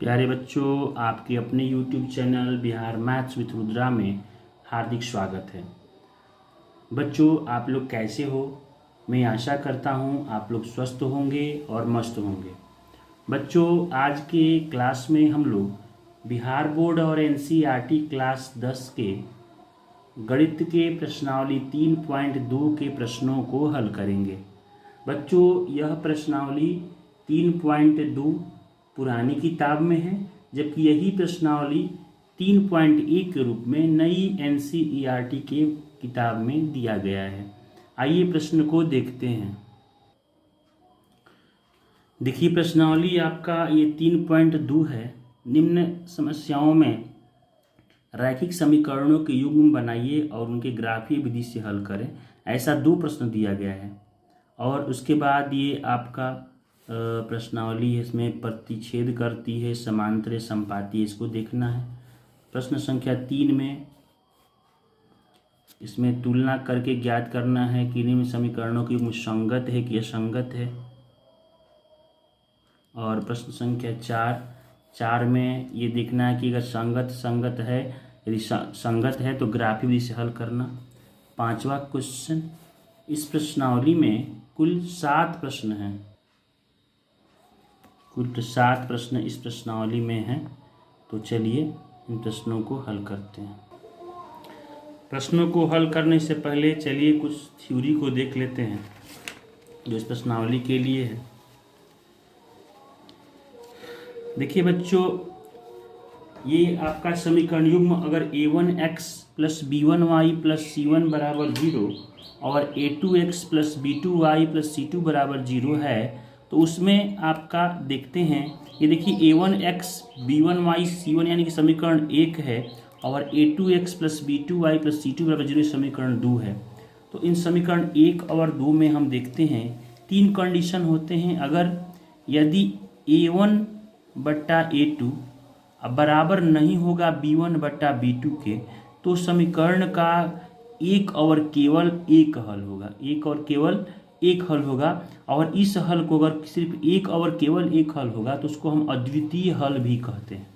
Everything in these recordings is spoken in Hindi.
प्यारे बच्चों, आपके अपने YouTube channel Bihar maths with Rudra में हार्दिक स्वागत है। बच्चों, आप लोग कैसे हो? मैं आशा करता हूँ आप लोग स्वस्थ होंगे और मस्त होंगे। बच्चों, आज के क्लास में हम लोग बिहार बोर्ड और NCERT क्लास 10 के गणित के प्रश्नावली 3.2 के प्रश्नों को हल करेंगे। बच्चों, यह प्रश्नावली 3.2 पुरानी किताब में है, जबकि यही प्रश्नावली 3.1 के रूप में नई NCERT के किताब में दिया गया है। आइए प्रश्न को देखते हैं। देखिए, प्रश्नावली आपका ये 3.2 है। निम्न समस्याओं में रैखिक समीकरणों के युग्म बनाइए और उनके ग्राफीय विधि से हल करें। ऐसा 2 प्रश्न दिया गया है और उसके बाद ये आपका प्रश्नावली है, इसमें प्रतिच्छेद करती है, समांतर संपाती, इसको देखना है। प्रश्न संख्या 3 में इसमें तुलना करके ज्ञात करना है कि निम्न समीकरणों के युग्म संगत है कि असंगत है। और प्रश्न संख्या 4 में ये देखना है कि अगर संगत है, यदि संगत है तो ग्राफीय विधि से हल करना। 5वां क्वेश्चन, इस प्रश्नावली में कुल 7 प्रश्न हैं। कुल 7 प्रश्न इस प्रश्नावली में हैं। तो चलिए इन प्रश्नों को हल करते हैं। प्रश्नों को हल करने से पहले चलिए कुछ थ्योरी को देख लेते हैं जो इस प्रश्नावली के लिए है। देखिए बच्चों, ये आपका समीकरण युग्म अगर a1x + b1y + c1 = 0 और a2x + b2y + c2 = 0 है, तो उसमें आपका देखते हैं, ये देखिए a1x b1y c1 यानी कि समीकरण 1 है और a2x + b2y + c2 = 0 समीकरण 2 है। तो इन समीकरण 1 और 2 में हम देखते हैं 3 कंडीशन होते हैं। अगर यदि a1/a2 बराबर नहीं होगा b1/b2 के, तो समीकरण का एक और केवल एक हल होगा। एक और केवल एक हल होगा और इस हल को अगर सिर्फ एक और केवल एक हल होगा तो उसको हम अद्वितीय हल भी कहते हैं।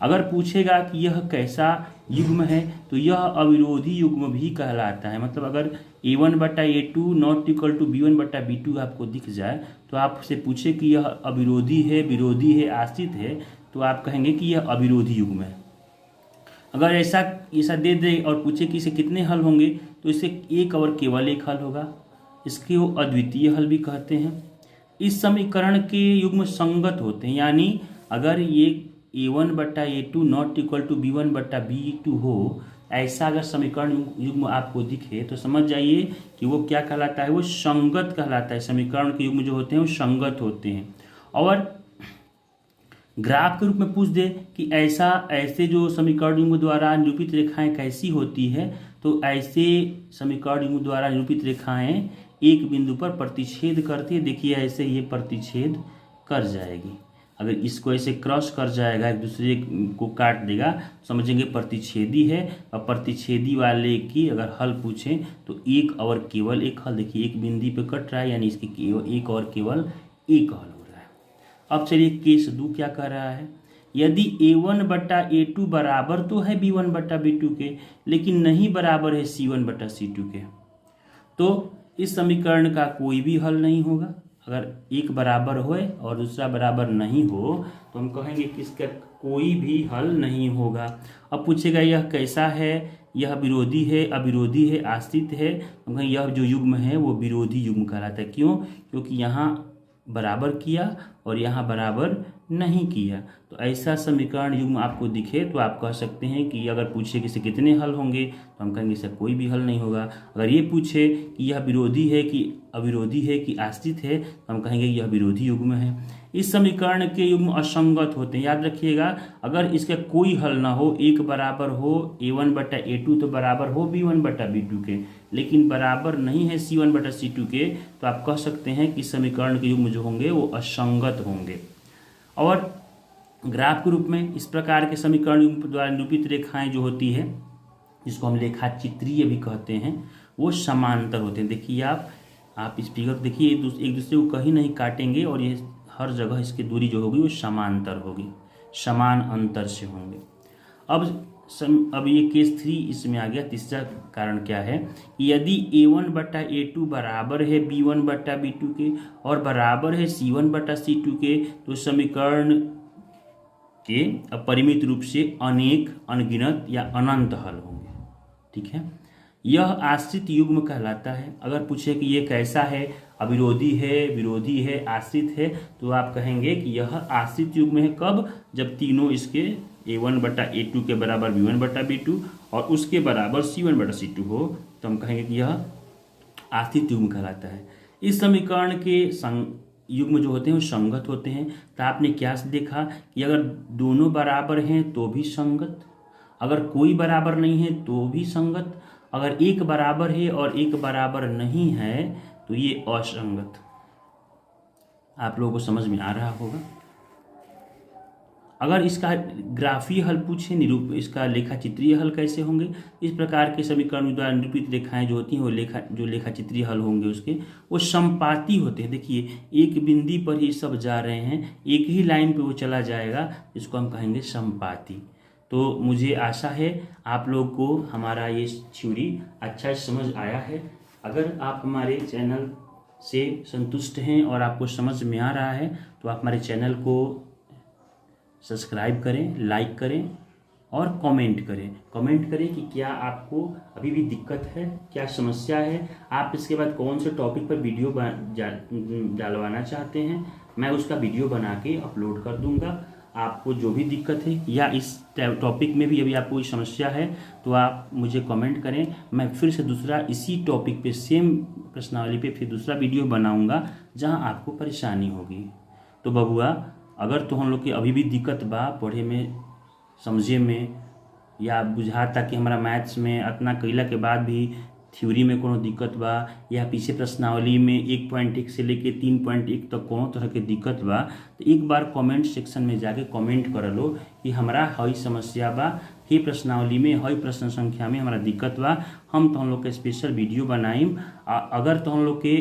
अगर पूछेगा कि यह कैसा युग्म है, तो यह अविरोधी युग्म भी कहलाता है। मतलब अगर a1/a2 ≠ b1/b2 आपको दिख जाए तो आपसे पूछे कि यह अविरोधी है, विरोधी है, आश्रित है, तो आप कहेंगे कि यह अविरोधी युग्म है। अगर ऐसा दे दे और पूछे कि इसे कितने हल होंगे, तो इसे एक और केवल एक हल होगा। इसके वो अद्वितीय हल भी कहते हैं। इस समीकरण के युग्म संगत होते हैं, यानी अगर ये a1/a2 ≠ b1/b2 हो, ऐसा अगर समीकरण युग्म आपको दिखे तो समझ जाइए कि वो क्या कहलाता है, वो संगत कहलाता है। समीकरण के युग्म जो होते हैं वो संगत होते हैं। और ग्राफ के रूप में पूछ दे कि ऐसे जो समीकरण युग्म द्वारा निरूपित रेखाएं कैसी होती है, तो ऐसे समीकरण युग्म द्वारा निरूपित रेखाएं एक बिंदु पर प्रतिच्छेद करती है। देखिए ऐसे ये प्रतिच्छेद कर जाएगी। अगर इसको ऐसे क्रॉस कर जाएगा, एक दूसरे को काट देगा, समझेंगे प्रतिच्छेदी है। और प्रतिच्छेदी वाले की अगर हल पूछें तो एक और केवल एक हल। देखिए एक बिंदु पे कट रहा है, यानी इसकी केवल एक और केवल एक हल हो रहा है। अब चलिए केस 2 क्या कह रहा है। यदि a1/a2 बराबर तो है b1/b2 के, लेकिन नहीं बराबर है c1/c2 के, तो इस समीकरण का कोई भी हल नहीं होगा। अगर एक बराबर हो और दूसरा बराबर नहीं हो तो हम कहेंगे कि इसका कोई भी हल नहीं होगा। अब पूछेगा यह कैसा है, यह विरोधी है, अविरोधी है, आश्रित है, तो कहेंगे यह जो युग्म है वो विरोधी युग्म कहलाता है। क्यों? क्योंकि यहाँ बराबर किया और यहाँ बराबर नहीं किया। तो ऐसा समीकरण युग्म आपको दिखे तो आप कह सकते हैं कि अगर पूछे कि इसे कितने हल होंगे, तो हम कहेंगे इसका कोई भी हल नहीं होगा। अगर ये पूछे कि यह विरोधी है कि अविरोधी है कि आश्रित है, तो हम कहेंगे यह विरोधी युग्म है। इस समीकरण के युग्म असंगत होते हैं। याद रखिएगा, अगर इसका कोई हल ना हो, एक बराबर हो a1/a2 तो बराबर हो b1/b2 के, लेकिन बराबर नहीं है c1/c2 के, तो आप कह सकते हैं कि समीकरण के युग्म जो होंगे वो असंगत होंगे। और ग्राफ के रूप में इस प्रकार के समीकरण युग्म द्वारा निरूपित रेखाएं जो होती है, जिसको हम रेखाचित्रीय भी कहते हैं, वो समांतर होते हैं। देखिए आप इस फिगर देखिए, एक दूसरे को कहीं नहीं काटेंगे और ये हर जगह इसकी दूरी जो होगी वो समांतर होगी। समान अंतर से होंगे। अब ये केस 3 इसमें आ गया। तीसरा कारण क्या है, यदि A1/A2 बराबर है B1/B2 के और बराबर है C1/C2 के तो समीकरण के अपरिमित रूप से अनेक, अनगिनत या अनंत हल होंगे। ठीक है, यह आश्रित युग्म कहलाता है। अगर पूछे कि ये कैसा है, अविरोधी है, विरोधी है, आश्रित है, तो आप कहेंगे कि यह आश्रित युग्म है। कब? जब तीनों इसके A1/A2 के बराबर B1/B2 और उसके बराबर C1/C2 हो, तो हम कहेंगे कि यह आश्रित युग्म कहलाता है। इस समीकरण के युग्म जो होते हैं वो संगत होते हैं। तो आपने क्या देखा कि अगर दोनों बराबर हैं तो भी संगत, अगर कोई बराबर नहीं है तो भी संगत, अगर एक बराबर है और एक बराबर नहीं है तो ये असंगत। आप लोगों को समझ में आ रहा होगा। अगर इसका ग्राफीय हल पूछे, इसका लेखा चित्रीय हल कैसे होंगे, इस प्रकार के समीकरण द्वारा निरूपित रेखाएं जो होती हैं वो लेखा चित्रीय हल होंगे उसके, वो समपाती होते हैं। देखिए एक बिंदी पर ही सब जा रहे हैं, एक ही लाइन पे वो चला जाएगा, इसको हम कहेंगे समपाती। तो मुझे आशा है आप लोग को हमारा ये थ्योरी अच्छा समझ आया है। अगर आप हमारे चैनल से संतुष्ट हैं और आपको समझ में आ रहा है तो आप हमारे चैनल को सब्सक्राइब करें, लाइक करें और कमेंट करें। कमेंट करें कि क्या आपको अभी भी दिक्कत है, क्या समस्या है, आप इसके बाद कौन से टॉपिक पर वीडियो डालवाना चाहते हैं, मैं उसका वीडियो बना के अपलोड कर दूंगा। आपको जो भी दिक्कत है या इस टॉपिक में भी अभी आपको कोई समस्या है तो आप मुझे कमेंट करें, मैं फिर से दूसरा इसी टॉपिक पे सेम प्रश्नावली पे फिर दूसरा वीडियो बनाऊंगा जहां आपको परेशानी होगी। तो बबुआ, अगर तो हम लोग की अभी भी दिक्कत बा पढ़े में, समझे में, या बुझाता कि हमारा मैथ्स में इतना कइला के बाद भी थ्योरी में कोनो दिक्कत बा, या पीछे प्रश्नावली में 1.1 से लेके 3.1 तक कोनो तरह के दिक्कत बा, तो एक बार कमेंट सेक्शन में जाके कमेंट कर लो कि हमारा हई समस्या बा, ही प्रश्नावली में हई प्रश्न संख्या में हमारा दिक्कत बा, हम तो हम लोग के स्पेशल वीडियो बनाइम। अगर तो हम लोग के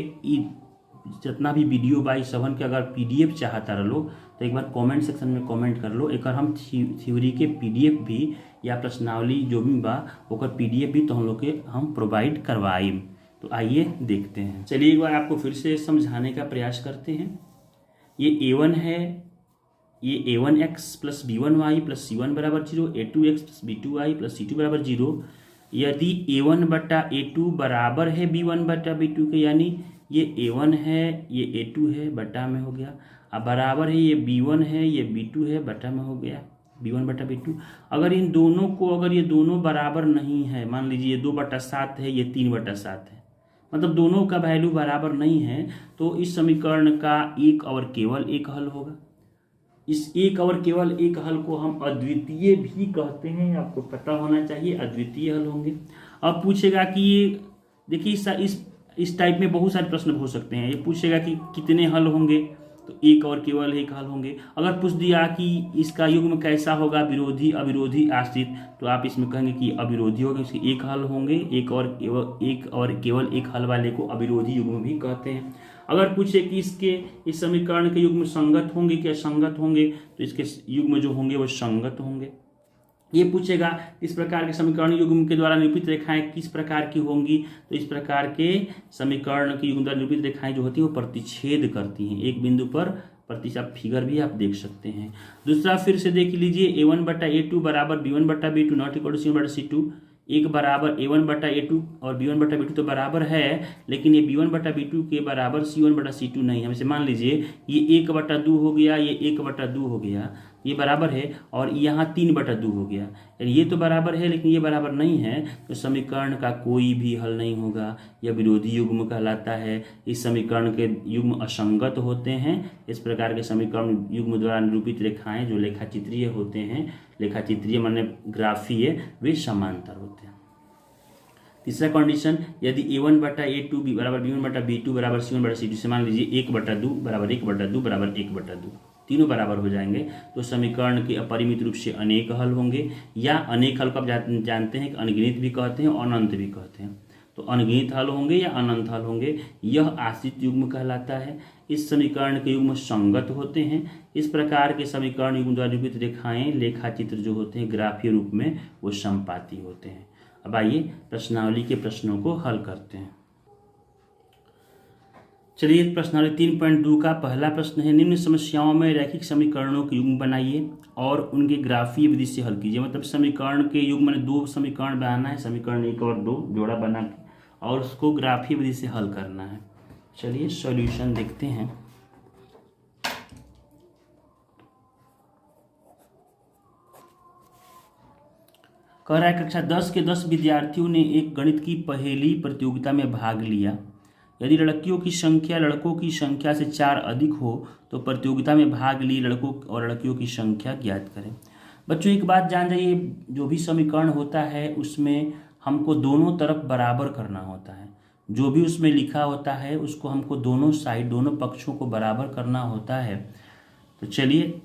जितना भी वीडियो बा सबन के अगर PDF चाहता रहो तो एक बार कमेंट सेक्शन में कमेंट कर लो। एक हम थ्योरी के PDF भी या प्रश्नावली जो भी बा ओकर PDF भी तो हम लोग के हम प्रोवाइड करवाइम। तो आइए देखते हैं। चलिए एक बार आपको फिर से समझाने का प्रयास करते हैं। ये A1 है, ये A1x plus B1y plus C1 बराबर 0, A2x plus B2y plus C2 बराबर 0। यदि A1/A2 बराबर है B1/B2 के, यानी ये A1 है, ये A2 है, बटा में हो गया। अब बराबर है ये B1 है, ये B2 है, बटा में हो गया B1/B2। अगर इन दोनों को, अगर ये दोनों बराबर नहीं है, मान लीजिए ये 2/7 है, ये 3/7 है, मतलब दोनों का वैल्यू बराबर नहीं है, तो इस समीकरण का एक और केवल एक हल होगा। इस एक और केवल एक हल को हम अद्वितीय भी कहते हैं, आपको पता होना चाहिए, अद्वितीय हल होंगे। अब पूछेगा कि ये देखिए इस टाइप में बहुत सारे प्रश्न हो सकते हैं। ये पूछेगा कि कितने हल होंगे, तो एक और केवल एक हल होंगे। अगर पूछ दिया कि इसका युग्म कैसा होगा, विरोधी, अविरोधी, आश्रित, तो आप इसमें कहेंगे कि अविरोधी होगा, इसके एक हल होंगे। एक और केवल एक हल वाले को अविरोधी युग्म भी कहते हैं। अगर पूछे कि इस समीकरण के युग्म संगत होंगे क्या संगत होंगे, तो इसके युग्म जो होंगे वो संगत होंगे। ये पूछेगा इस प्रकार के समीकरण युग्म के द्वारा निरूपित रेखाएं किस प्रकार की होंगी, तो इस प्रकार के समीकरण की युग्म द्वारा निरूपित रेखाएं जो होती हैं वो प्रतिच्छेद करती हैं एक बिंदु पर। प्रतिशत फिगर भी आप देख सकते हैं। दूसरा फिर से देख लीजिए, A1/A2 बराबर B1/B2 not equal to C1/C2। एक बराबर A1/A2 और B1/B2 तो बराबर है, लेकिन ये B1/B2 के बराबर C1/C2 नहीं है। जैसे मान लीजिए ये 1/2 हो गया, ये 1/2 हो गया, ये बराबर है, और यहाँ 3/2 हो गया। ये तो बराबर है लेकिन ये बराबर नहीं है, तो समीकरण का कोई भी हल नहीं होगा, यह विरोधी युग्म कहलाता है। इस समीकरण के युग्म असंगत होते हैं। इस प्रकार के समीकरण युग्म द्वारा निरूपित रेखाएं जो लेखाचित्रीय होते हैं, लेखाचित्रीय माने ग्राफीय, वे समांतर होते हैं। तीसरा कंडीशन, यदि A1/A2 बराबर B1/B2 बराबर C1/C2 से मान लीजिए 1/2 बराबर 1/2 बराबर 1/2 तीनों बराबर हो जाएंगे, तो समीकरण के अपरिमित रूप से अनेक हल होंगे, या अनेक हल को आप जानते हैं कि अनगिनत भी कहते हैं और अनंत भी कहते हैं। तो अनगिनत हल होंगे या अनंत हल होंगे, यह आश्रित युग्म कहलाता है। इस समीकरण के युग्म संगत होते हैं। इस प्रकार के समीकरण युग्म द्वारा निरूपित रेखाएं, लेखा चित्र जो होते हैं ग्राफीय रूप में, वो समपाती होते हैं। अब आइए प्रश्नावली के प्रश्नों को हल करते हैं। चलिए प्रश्नावली 3.2 का पहला प्रश्न है, निम्न समस्याओं में रैखिक समीकरणों के युग्म बनाइए और उनके ग्राफीय विधि से हल कीजिए। मतलब समीकरण के युग्म में 2 समीकरण बनाना है, समीकरण 1 और 2 जोड़ा बना के, और उसको ग्राफीय विधि से हल करना है। चलिए सॉल्यूशन देखते हैं। कह रहा है कक्षा 10 के 10 विद्यार्थियों ने एक गणित की पहेली प्रतियोगिता में भाग लिया। यदि लड़कियों की संख्या लड़कों की संख्या से 4 अधिक हो तो प्रतियोगिता में भाग लिए लड़कों और लड़कियों की संख्या ज्ञात करें। बच्चों एक बात जान जाइए, जो भी समीकरण होता है उसमें हमको दोनों तरफ बराबर करना होता है। जो भी उसमें लिखा होता है उसको हमको दोनों साइड, दोनों पक्षों को बराबर करना होता है। तो चलिए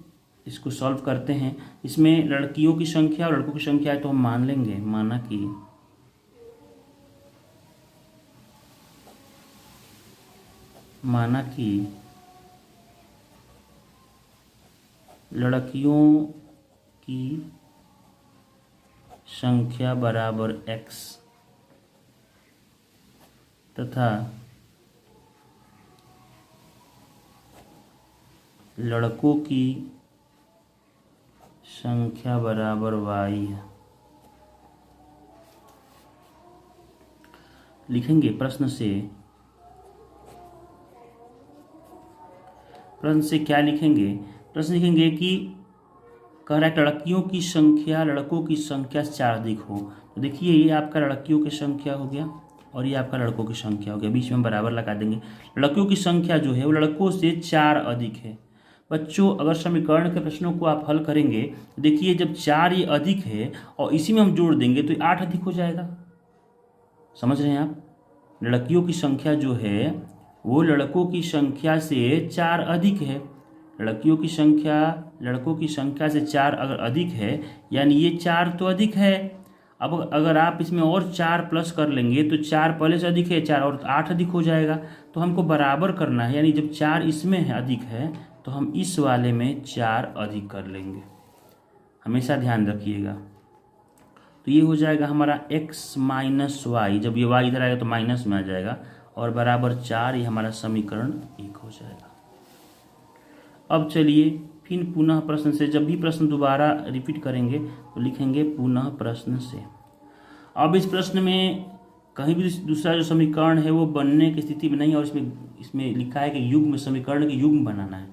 इसको सॉल्व करते हैं। इसमें लड़कियों की संख्या और लड़कों की संख्या है तो हम मान लेंगे, माना कि लड़कियों की संख्या बराबर x तथा लड़कों की संख्या बराबर y है। लिखेंगे प्रश्न से क्या लिखेंगे? प्रश्न लिखेंगे कि कह रहा है लड़कियों की संख्या लड़कों की संख्या से 4 अधिक हो। तो देखिए ये आपका लड़कियों की संख्या हो गया और ये आपका लड़कों की संख्या हो गया, बीच में बराबर लगा देंगे। लड़कियों की संख्या जो है वो लड़कों से 4 अधिक है। बच्चों अगर समीकरण के प्रश्नों को आप हल करेंगे, देखिए जब 4 ये अधिक है और इसी में हम जोड़ देंगे तो 8 अधिक हो जाएगा। समझ रहे हैं आप? लड़कियों की संख्या जो है वो लड़कों की संख्या से 4 अधिक है। लड़कियों की संख्या लड़कों की संख्या से 4 अगर अधिक है यानी ये 4 तो अधिक है। अब अगर आप इसमें और 4 प्लस कर लेंगे तो 4 पहले से अधिक है, 4 और 8 अधिक हो जाएगा। तो हमको बराबर करना है, यानी जब 4 इसमें है अधिक है तो हम इस वाले में 4 अधिक कर लेंगे। हमेशा ध्यान रखिएगा। तो ये हो जाएगा हमारा x माइनस वाई, जब ये y इधर आएगा तो माइनस में आ जाएगा, और बराबर 4, ये हमारा समीकरण 1 हो जाएगा। अब चलिए फिर पुनः प्रश्न से, जब भी प्रश्न दोबारा रिपीट करेंगे तो लिखेंगे पुनः प्रश्न से। अब इस प्रश्न में कहीं भी दूसरा जो समीकरण है वो बनने की स्थिति में नहीं है, और इसमें लिखा है कि युग्म, समीकरण के युग्म बनाना है।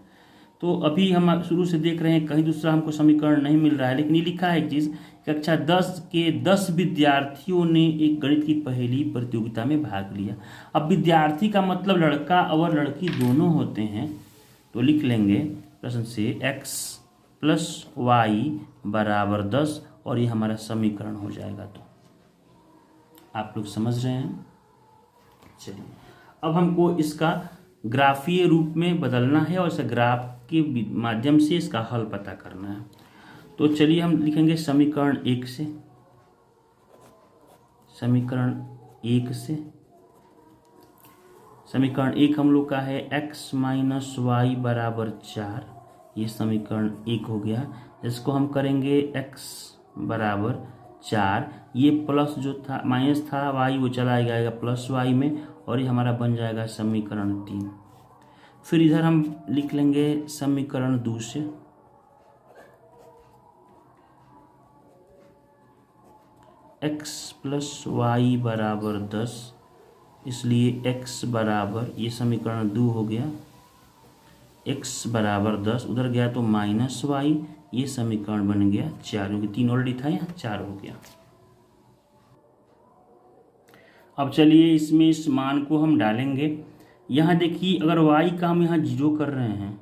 तो अभी हम शुरू से देख रहे हैं कहीं दूसरा हमको समीकरण नहीं मिल रहा है, लेकिन ये लिखा है एक चीज़, कक्षा 10 के 10 विद्यार्थियों ने एक गणित की पहेली प्रतियोगिता में भाग लिया। अब विद्यार्थी का मतलब लड़का और लड़की दोनों होते हैं, तो लिख लेंगे प्रश्न से x प्लस वाई बराबर 10, और ये हमारा समीकरण हो जाएगा। तो आप लोग समझ रहे हैं? चलिए अब हमको इसका ग्राफीय रूप में बदलना है और इस ग्राफ के माध्यम से इसका हल पता करना है। तो चलिए हम लिखेंगे समीकरण 1 से, समीकरण 1 हम लोग का है x माइनस वाई बराबर 4, ये समीकरण 1 हो गया। इसको हम करेंगे x बराबर 4, ये प्लस जो था माइनस था y वो चला जाएगा प्लस y में, और ये हमारा बन जाएगा समीकरण 3। फिर इधर हम लिख लेंगे समीकरण 2 से, x प्लस वाई बराबर 10, इसलिए x बराबर, ये समीकरण 2 हो गया, x बराबर 10, उधर गया तो माइनस वाई, ये समीकरण बन गया 4, क्योंकि 3 ऑलरेडी था, यहाँ 4 हो गया। अब चलिए इसमें इस मान को हम डालेंगे। यहाँ देखिए अगर y का हम यहाँ 0 कर रहे हैं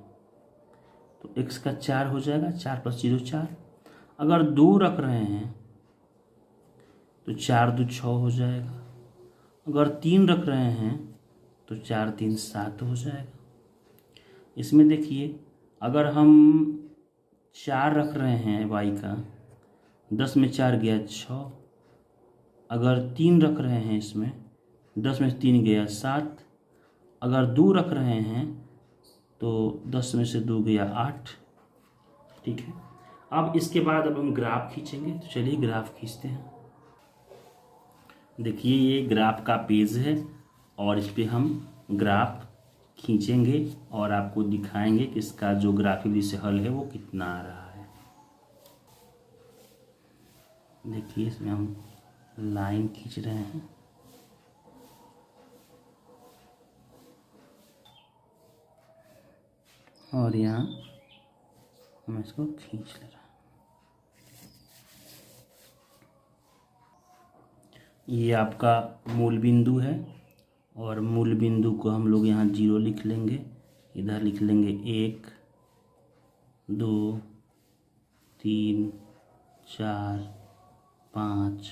तो x का 4 हो जाएगा, 4 प्लस 0 4। अगर 2 रख रहे हैं तो 4 2 6 हो जाएगा। अगर 3 रख रहे हैं तो 4 3 7 हो जाएगा। इसमें देखिए अगर हम 4 रख रहे हैं y का, 10 में 4 गया 6। अगर 3 रख रहे हैं इसमें 10 में से 3 गया 7, अगर 2 रख रहे हैं तो 10 में से 2 गया 8। ठीक है, अब इसके बाद अब हम ग्राफ खींचेंगे। तो चलिए ग्राफ खींचते हैं। देखिए ये ग्राफ का पेज है और इस पर हम ग्राफ खींचेंगे और आपको दिखाएंगे कि इसका जो ग्राफिकली से हल है वो कितना आ रहा है। देखिए इसमें हम लाइन खींच रहे हैं। और यहाँ हम इसको खींच ले रहे हैं। ये आपका मूल बिंदु है और मूल बिंदु को हम लोग यहाँ 0 लिख लेंगे। इधर लिख लेंगे 1 2 3 4 5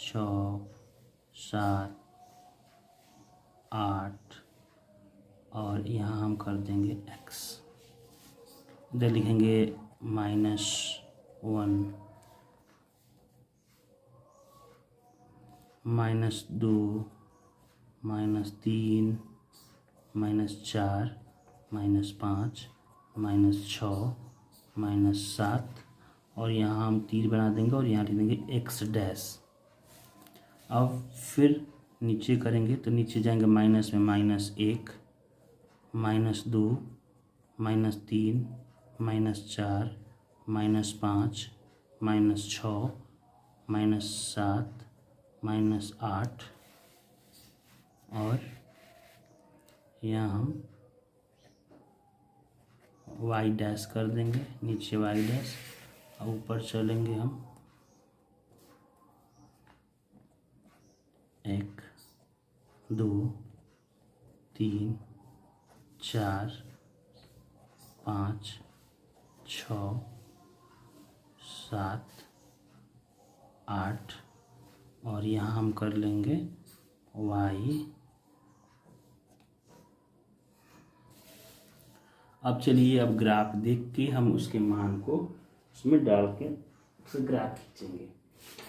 6 7 8 और यहाँ हम कर देंगे x। इधर लिखेंगे -1 -2 -3 -4 -5 -6 -7 और यहाँ हम तीर बना देंगे और यहाँ लिख देंगे x डैश। अब फिर नीचे करेंगे तो नीचे जाएंगे माइनस में -1 -2 -3 -4 -5 -6 -7 -8 और यहाँ हम y डैश कर देंगे, नीचे y डैश और ऊपर चलेंगे हम 1 2 3 4 5 6 7 8 और यहाँ हम कर लेंगे y। अब चलिए अब ग्राफ देख के हम उसके मान को उसमें डाल के उसे ग्राफ खींचेंगे।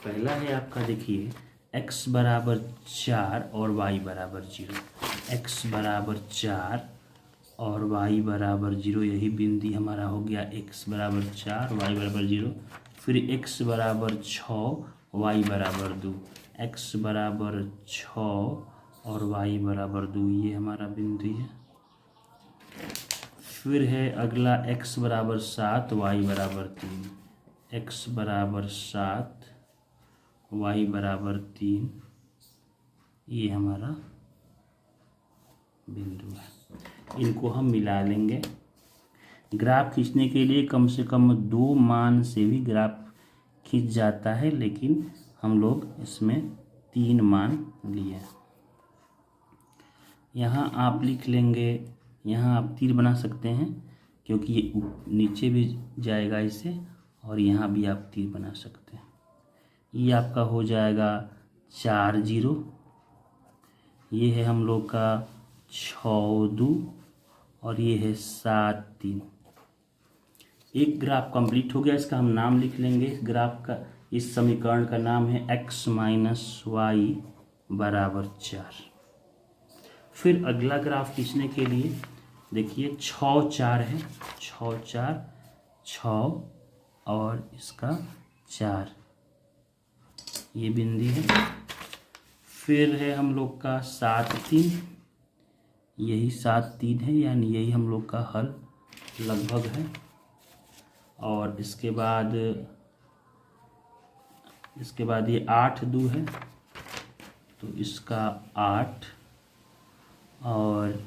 पहला है आपका, देखिए x बराबर 4 और y बराबर 0। x बराबर 4 और y बराबर 0, यही बिंदु हमारा हो गया। x बराबर 4 y बराबर 0। फिर x बराबर 6 y बराबर 2। x बराबर 6 और y बराबर 2, ये हमारा बिंदु है। फिर है अगला x बराबर 7 y बराबर 3। x बराबर 7 y बराबर 3, ये हमारा बिंदु है। इनको हम मिला लेंगे। ग्राफ खींचने के लिए कम से कम 2 मान से भी ग्राफ खींच जाता है, लेकिन हम लोग इसमें 3 मान लिए। यहाँ आप लिख लेंगे, यहाँ आप तीर बना सकते हैं क्योंकि ये नीचे भी जाएगा इसे, और यहाँ भी आप तीर बना सकते हैं। ये आपका हो जाएगा 4 0। ये है हम लोग का 6 2 और ये है 7 3। एक ग्राफ कंप्लीट हो गया। इसका हम नाम लिख लेंगे। इस ग्राफ का, इस समीकरण का नाम है x - y बराबर 4। फिर अगला ग्राफ खींचने के लिए देखिए 6 4 है, 6 4 6 और इसका 4, ये बिंदु है। फिर है हम लोग का 7 3, यही 7 3 है, यानी यही हम लोग का हल लगभग है। और इसके बाद ये 8 2 है, तो इसका 8 और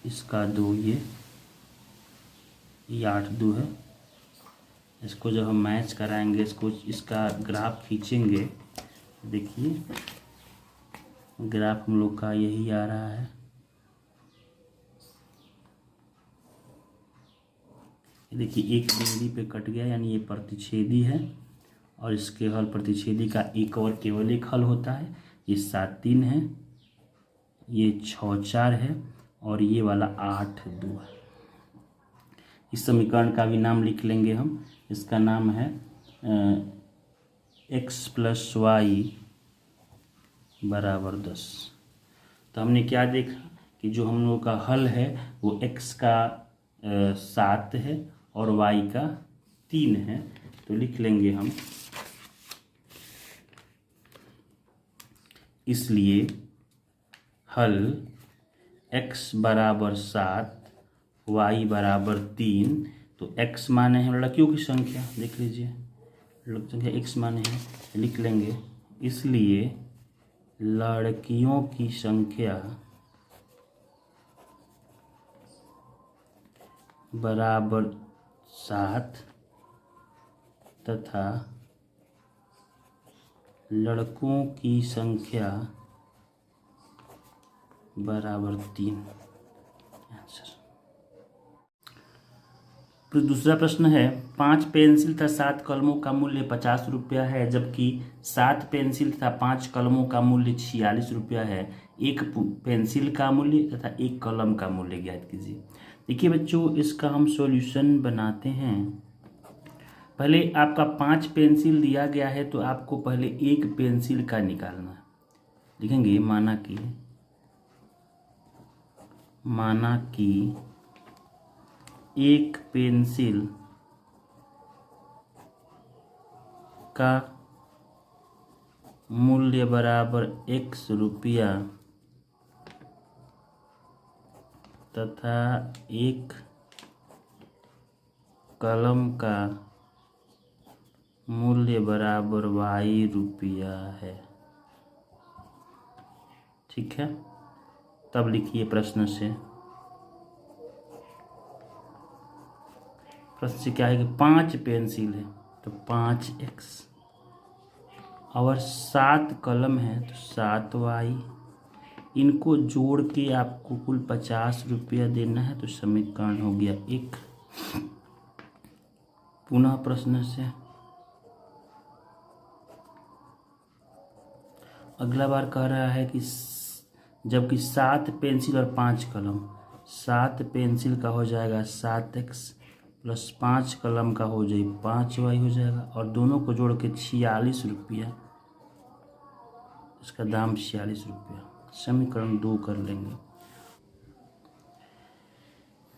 इसका 2, ये 8 2 है। इसको जब हम मैच कराएंगे, इसका ग्राफ खींचेंगे, देखिए ग्राफ हम लोग का यही आ रहा है। देखिए एक बिंदु पे कट गया, यानी ये प्रतिच्छेदी है, और इसके हल प्रतिच्छेदी का एक और केवल एक हल होता है। ये 7 3 है, ये 6 4 है और ये वाला 8 2 है। इस समीकरण का भी नाम लिख लेंगे हम। इसका नाम है x + y बराबर 10। तो हमने क्या देखा कि जो हम लोगों का हल है वो x का 7 है और y का 3 है। तो लिख लेंगे हम, इसलिए हल x बराबर 7 y बराबर 3। तो x माने हैं लड़कियों की संख्या, देख लीजिए संख्या x माने हैं, लिख लेंगे इसलिए लड़कियों की संख्या बराबर 7 तथा लड़कों की संख्या बराबर 3। आंसर। फिर दूसरा प्रश्न है, 5 पेंसिल तथा 7 कलमों का मूल्य 50 रुपया है, जबकि 7 पेंसिल तथा 5 कलमों का मूल्य 46 रुपया है। एक पेंसिल का मूल्य तथा एक कलम का मूल्य ज्ञात कीजिए। देखिए बच्चों, इसका हम सॉल्यूशन बनाते हैं। पहले आपका 5 पेंसिल दिया गया है तो आपको पहले एक पेंसिल का निकालना है। लिखेंगे माना कि एक पेंसिल का मूल्य बराबर x रुपया तथा एक कलम का मूल्य बराबर y रुपया है। ठीक है, तब लिखिए प्रश्न से क्या है कि 5 पेंसिल है तो 5x और 7 कलम है तो 7y, इनको जोड़ के आपको कुल 50 रुपया देना है। तो समीकरण हो गया 1। पुनः प्रश्न से अगला बार कह रहा है कि जबकि 7 पेंसिल और 5 कलम, 7 पेंसिल का हो जाएगा 7x प्लस 5 कलम का हो जाए 5y हो जाएगा, और दोनों को जोड़ के 46 रुपया, इसका दाम 46 रुपया। समीकरण 2 कर लेंगे।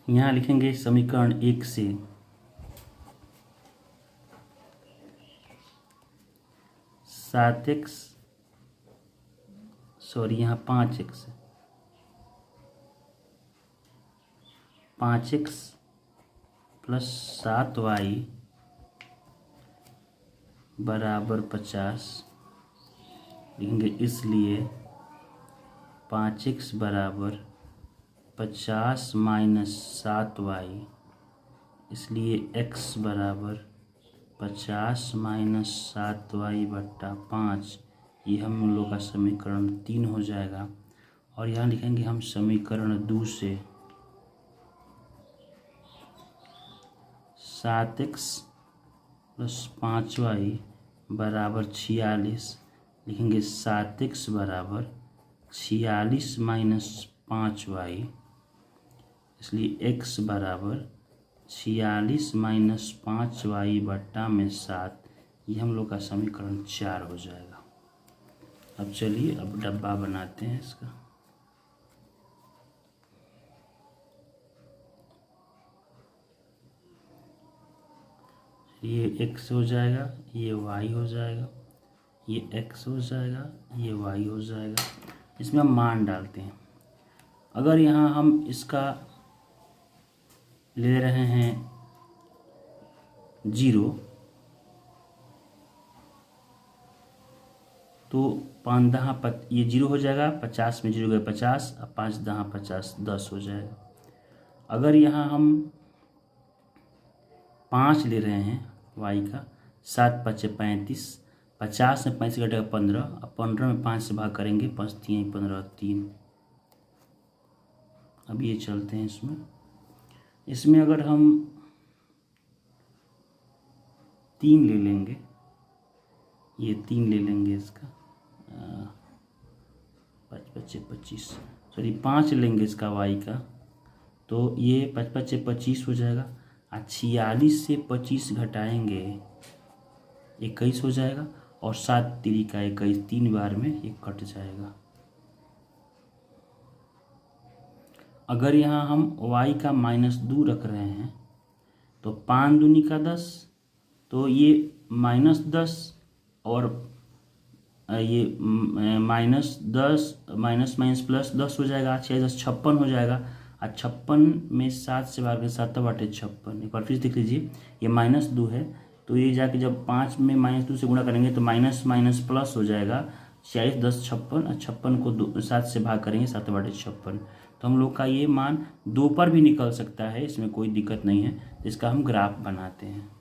यहाँ लिखेंगे समीकरण 1 से 7x, सॉरी यहाँ 5x, 5x प्लस 7y बराबर 50 लिखेंगे। इसलिए 5x बराबर 50 माइनस 7y, इसलिए x बराबर 50 माइनस 7y बट्टा 5। ये हम लोग का समीकरण 3 हो जाएगा। और यहाँ लिखेंगे हम समीकरण 2 से 7x प्लस 5y बराबर 46 लिखेंगे। 7x बराबर 46 माइनस 5y, इसलिए x बराबर 46 माइनस 5y बट्टा में 7। ये हम लोग का समीकरण 4 हो जाएगा। अब चलिए अब डब्बा बनाते हैं इसका। ये x हो जाएगा, ये y हो जाएगा, ये x हो जाएगा, ये y हो जाएगा। इसमें हम मान डालते हैं। अगर यहाँ हम इसका ले रहे हैं 0 तो 5 दहा ये 0 हो जाएगा, 50 में 0 गए 50, अब 5 दहा 50 10 हो जाएगा। अगर यहाँ हम 5 ले रहे हैं y का, 7 5 35, 50 में 5 घटेगा 15, अब 15 में 5 से भाग करेंगे, 5 3 15 3। अब ये चलते हैं इसमें अगर हम 3 ले लेंगे, ये 3 ले लेंगे इसका 5 5 25, सॉरी 5 लेंगे इसका y का, तो ये 5 5 25 हो जाएगा। 46 से 25 घटाएंगे 21 हो जाएगा, और 7 3 का 21, 3 बार में ये कट जाएगा। अगर यहाँ हम y का -2 रख रहे हैं तो 5 दूनी का 10, तो ये -10 और ये -10 माइनस माइनस +10 हो जाएगा, 6×10 56 हो जाएगा। और 56 में 7 से भाग 7/56। एक बार फिर देख लीजिए, ये -2 है, तो ये जाके जब 5 में -2 से गुणा करेंगे तो माइनस माइनस प्लस हो जाएगा। 46 10 56, और 56 को 7 से भाग करेंगे 7/56। तो हम लोग का ये मान 2 पर भी निकल सकता है, इसमें कोई दिक्कत नहीं है। इसका हम ग्राफ बनाते हैं।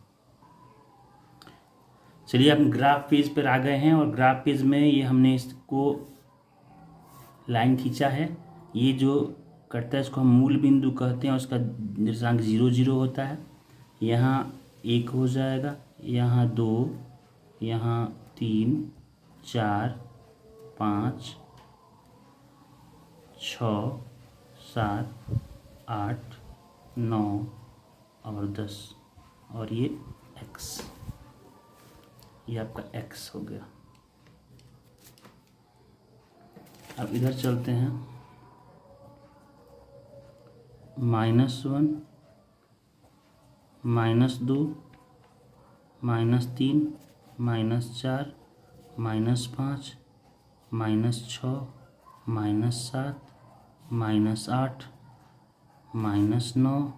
चलिए हम ग्राफ पेज पर आ गए हैं, और ग्राफ पेज में ये हमने इसको लाइन खींचा है। ये जो कटता है इसको हम मूल बिंदु कहते हैं, उसका निर्देशांक 0 0 होता है। यहाँ 1 हो जाएगा, यहाँ 2, यहाँ 3 4 5 6 7 8 9 और 10, और ये x, ये आपका x हो गया। अब इधर चलते हैं, -1 -2 -3 -4 -5 -6 -7 -8 -9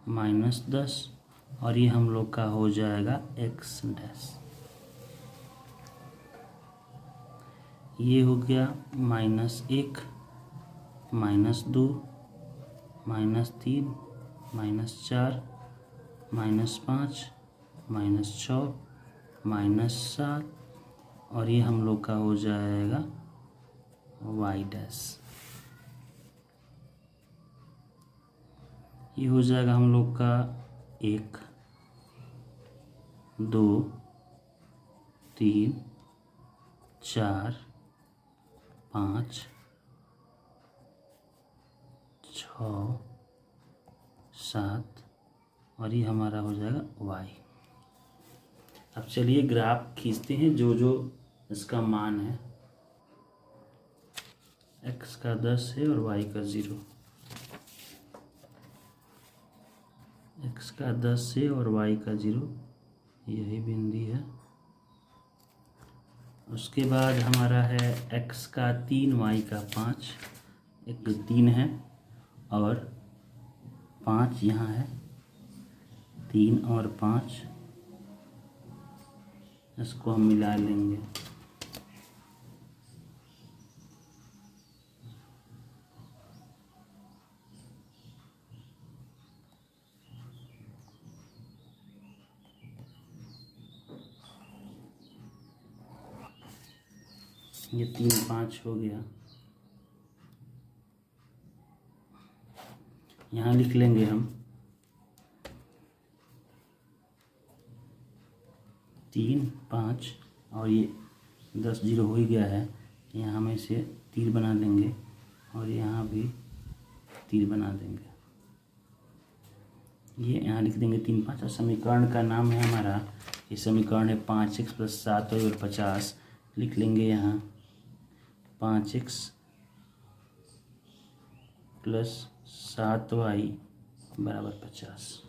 -10, और ये हम लोग का हो जाएगा x डैश। ये हो गया -1 -2 -3 -4 -5 -6 -7, और ये हम लोग का हो जाएगा y डैश। ये हो जाएगा हम लोग का 1 2 3 4 5 6 7, और ये हमारा हो जाएगा y। अब चलिए ग्राफ खींचते हैं, जो जो इसका मान है। x का 10 है और y का 0। x का 10 है और y का 0, यही बिंदु है। उसके बाद हमारा है x का 3, y का 5। एक 3 है और 5 यहाँ है, 3 और 5, इसको हम मिला लेंगे। ये 3 5 हो गया। यहाँ लिख लेंगे हम 3 5, और ये 10 0 हो ही गया है। यहाँ हम इसे तीर बना देंगे, और यहाँ भी तीर बना देंगे। ये यहाँ लिख देंगे 3 5, और समीकरण का नाम है हमारा, ये समीकरण है 5x + 7y = 50। लिख लेंगे यहाँ 5x + 7y = 50।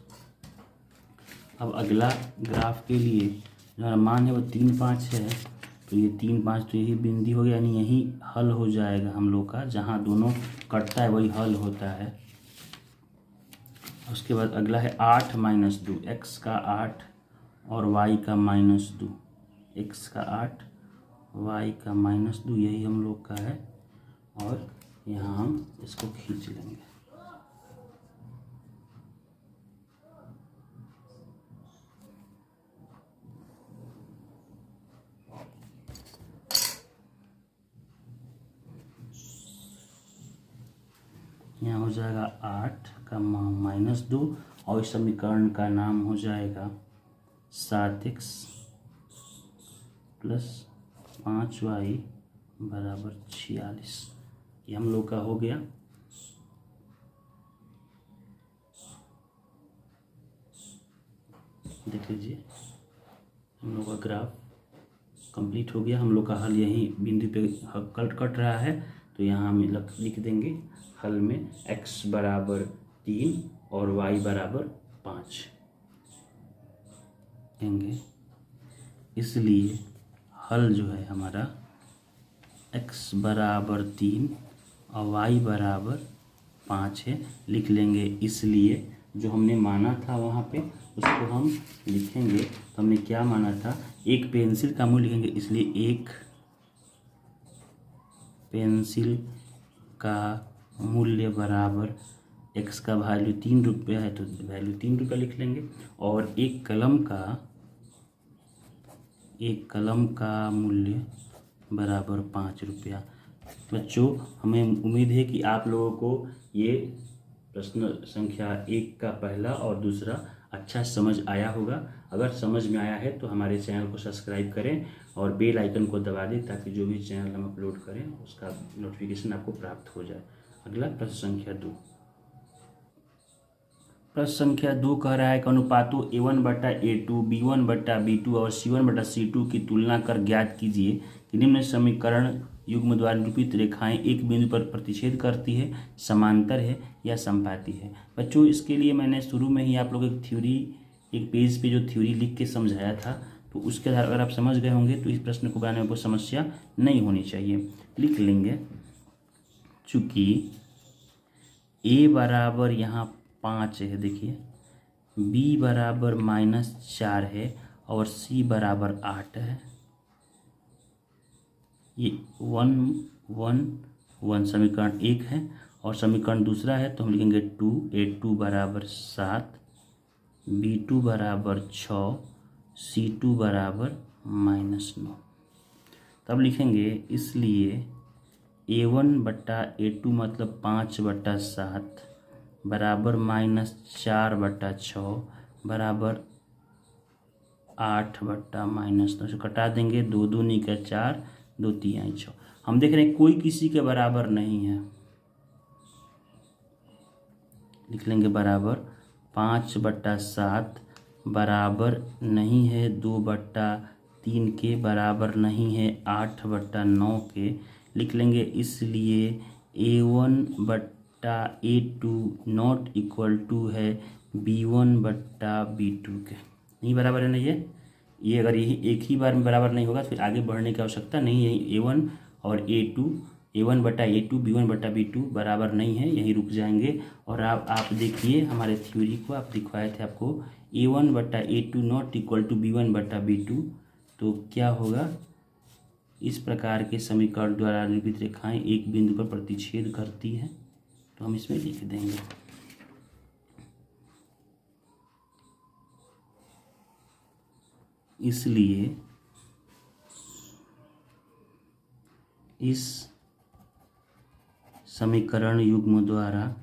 अब अगला ग्राफ के लिए जो हमारा मान है वो 3 5 है, तो ये 3 5 तो यही बिंदु हो गया, यानी यही हल हो जाएगा हम लोग का। जहाँ दोनों कटता है वही हल होता है। उसके बाद अगला है 8 - 2, x का 8 और y का -2। x का 8 y का -2, यही हम लोग का है, और यहाँ हम इसको खींच लेंगे। यहाँ हो जाएगा 8 का -2, और इस समीकरण का नाम हो जाएगा 7x + 5y = 46। ये हम लोग का हो गया। देख लीजिए, हम लोग का ग्राफ कंप्लीट हो गया। हम लोग का हल यही बिंदु पे कट रहा है। तो यहाँ हम लिख देंगे हल में x बराबर 3 और y बराबर 5 देंगे। इसलिए हल जो है हमारा x बराबर 3 और y बराबर 5 है, लिख लेंगे। इसलिए जो हमने माना था वहाँ पे उसको हम लिखेंगे। तो हमने क्या माना था, एक पेंसिल का मूल्य लिखेंगे, इसलिए एक पेंसिल का मूल्य बराबर x का वैल्यू 3 रुपया है तो वैल्यू 3 रुपया लिख लेंगे। और एक कलम का मूल्य बराबर 5 रुपया। बच्चों, हमें उम्मीद है कि आप लोगों को ये प्रश्न संख्या 1 का पहला और दूसरा अच्छा समझ आया होगा। अगर समझ में आया है तो हमारे चैनल को सब्सक्राइब करें और बेल आइकन को दबा दें ताकि जो भी चैनल हम अपलोड करें उसका नोटिफिकेशन आपको प्राप्त हो जाए। अगला प्रश्न संख्या 2। प्रश्न संख्या 2 कह रहा है कि अनुपातों A1/A2, B1/B2 और C1/C2 की तुलना कर ज्ञात कीजिए कि निम्न समीकरण युग्म द्वारा निरूपित रेखाएं एक बिंदु पर प्रतिच्छेद करती है, समांतर है या समपाती है। बच्चों, इसके लिए मैंने शुरू में ही आप लोग एक पेज पे जो थ्योरी लिख के समझाया था, तो उसके आधार अगर आप समझ गए होंगे तो इस प्रश्न को बनाने में कोई समस्या नहीं होनी चाहिए। लिख लेंगे, चूँकि A बराबर यहाँ 5 है, देखिए B बराबर -4 है और C बराबर 8 है। ये 1 समीकरण 1 है और समीकरण दूसरा है तो हम लिखेंगे 2, A2 बराबर 7, B2 बराबर 6, C2 बराबर -9। तब लिखेंगे इसलिए A1/A2 मतलब 5/7 बराबर -4/6 बराबर 8/-9 से कटा देंगे। 2 दूनी का 4, 2 तिहाई 6। हम देख रहे हैं कोई किसी के बराबर नहीं है, लिख लेंगे बराबर 5/7 बराबर नहीं है 2/3 के, बराबर नहीं है 8/9 के, लिख लेंगे। इसलिए A1/A2 नॉट इक्वल टू है B1/B2 के। नहीं बराबर है ना ये अगर यही एक ही बार में बराबर नहीं होगा तो फिर आगे बढ़ने की आवश्यकता नहीं है। A1 और A2, A1/A2 B1/B2 बराबर नहीं है, यहीं रुक जाएंगे। और आप देखिए हमारे थ्योरी को आप दिखवाए थे आपको A1/A2 not equal to B1/B2, तो क्या होगा, इस प्रकार के समीकरण द्वारा निरूपित रेखाएं एक बिंदु पर प्रतिच्छेद करती हैं, तो हम इसमें लिख देंगे। इसलिए इस समीकरण युग्म द्वारा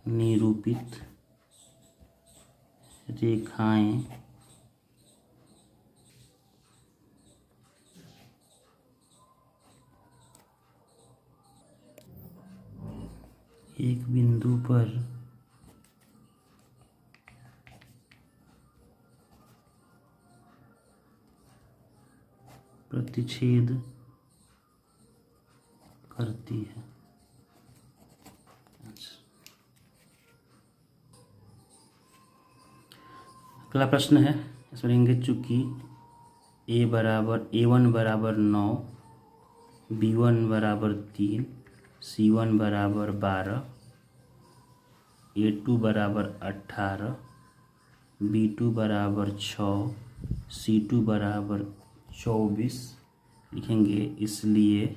निरूपित रेखाएं एक बिंदु पर प्रतिच्छेद करती है। अगला प्रश्न है, इसमें लेंगे चूँकि A1 बराबर 9, B1 बराबर 3, C1 बराबर 12, A2 बराबर 18, B2 बराबर 6, C2 बराबर 24, लिखेंगे। इसलिए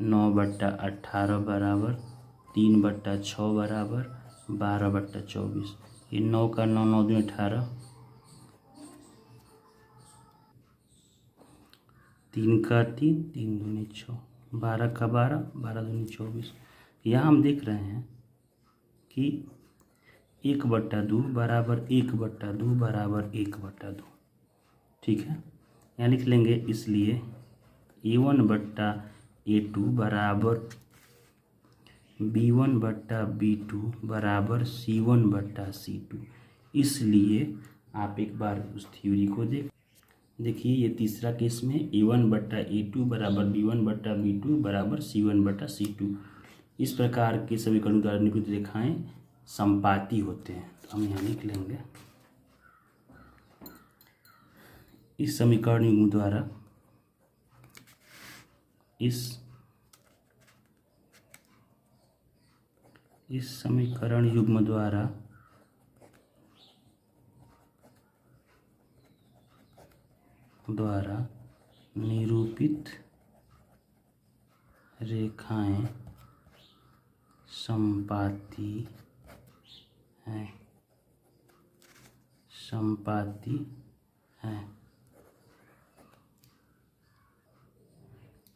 9/18 बराबर 3/6 बराबर 12/24। ये 9 का 9, 9 दूनी 18, 3 का 3, 3 दूनी 6, 12 का 12, 12 दूनी 24। यहाँ हम देख रहे हैं कि 1/2 बराबर 1/2 बराबर 1/2, ठीक है। यहाँ लिख लेंगे, इसलिए A1/A2 बराबर B1/B2 बराबर C1/C2। इसलिए आप एक बार उस थ्योरी को देखिए। ये तीसरा केस में A1/A2 बराबर B1/B2 बराबर C1/C2, इस प्रकार के समीकरण द्वारा निरूपित रेखाएं संपाती होते हैं। तो हम यहाँ लिख लेंगे, इस समीकरण युग्म द्वारा इस समीकरण युग्म द्वारा निरूपित रेखाएं संपाती हैं।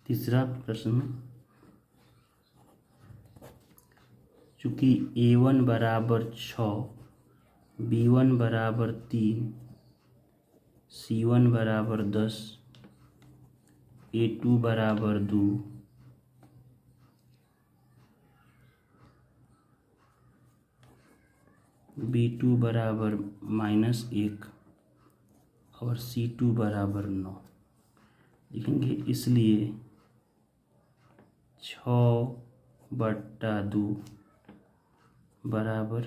तीसरा प्रश्न में चूँकि A1 बराबर 6, B1 बराबर 3, C1 बराबर 10, A2 बराबर 2, B2 बराबर -1 और C2 बराबर 9 लिखेंगे। इसलिए 6/2 बराबर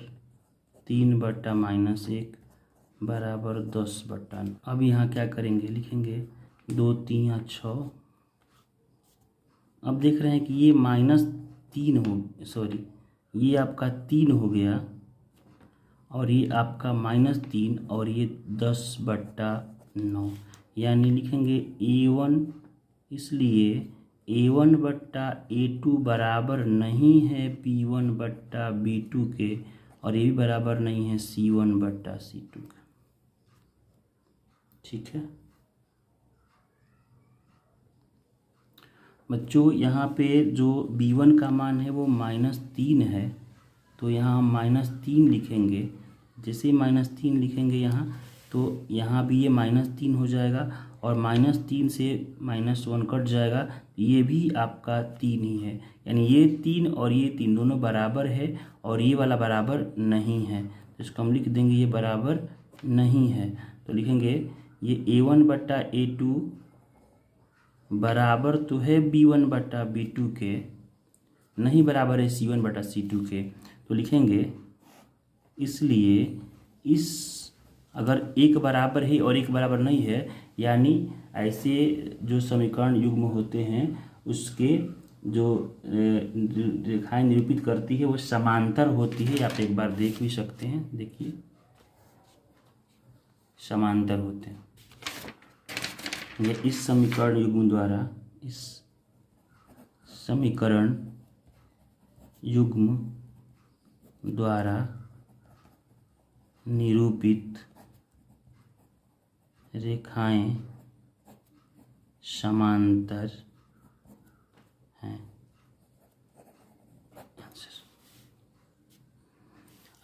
3/-1 बराबर 10/9। अब यहाँ क्या करेंगे, लिखेंगे 2 3 6। अब देख रहे हैं कि ये -3 ये आपका 3 हो गया और ये आपका -3 और ये 10/9, यानी लिखेंगे A1, इसलिए A1/A2 बराबर नहीं है B1/B2 के, और ये भी बराबर नहीं है C1/C2 का। ठीक है बच्चों, यहाँ पे जो B1 का मान है वो -3 है, तो यहाँ हम -3 लिखेंगे। जैसे -3 लिखेंगे यहाँ, तो यहाँ भी ये -3 हो जाएगा और -3 से -1 कट जाएगा, ये भी आपका 3 ही है, यानी ये 3 और ये 3 दोनों बराबर है और ये वाला बराबर नहीं है, तो इसको हम लिख देंगे ये बराबर नहीं है। तो लिखेंगे ये A1/A2 बराबर तो है B1/B2 के, नहीं बराबर है C1/C2 के, तो लिखेंगे इसलिए अगर एक बराबर है और एक बराबर नहीं है, यानी ऐसे जो समीकरण युग्म होते हैं उसके जो रेखाएं निरूपित करती है वो समांतर होती है। आप एक बार देख भी सकते हैं, देखिए समांतर होते हैं। ये इस समीकरण युग्म द्वारा निरूपित रेखाएं समांतर हैं।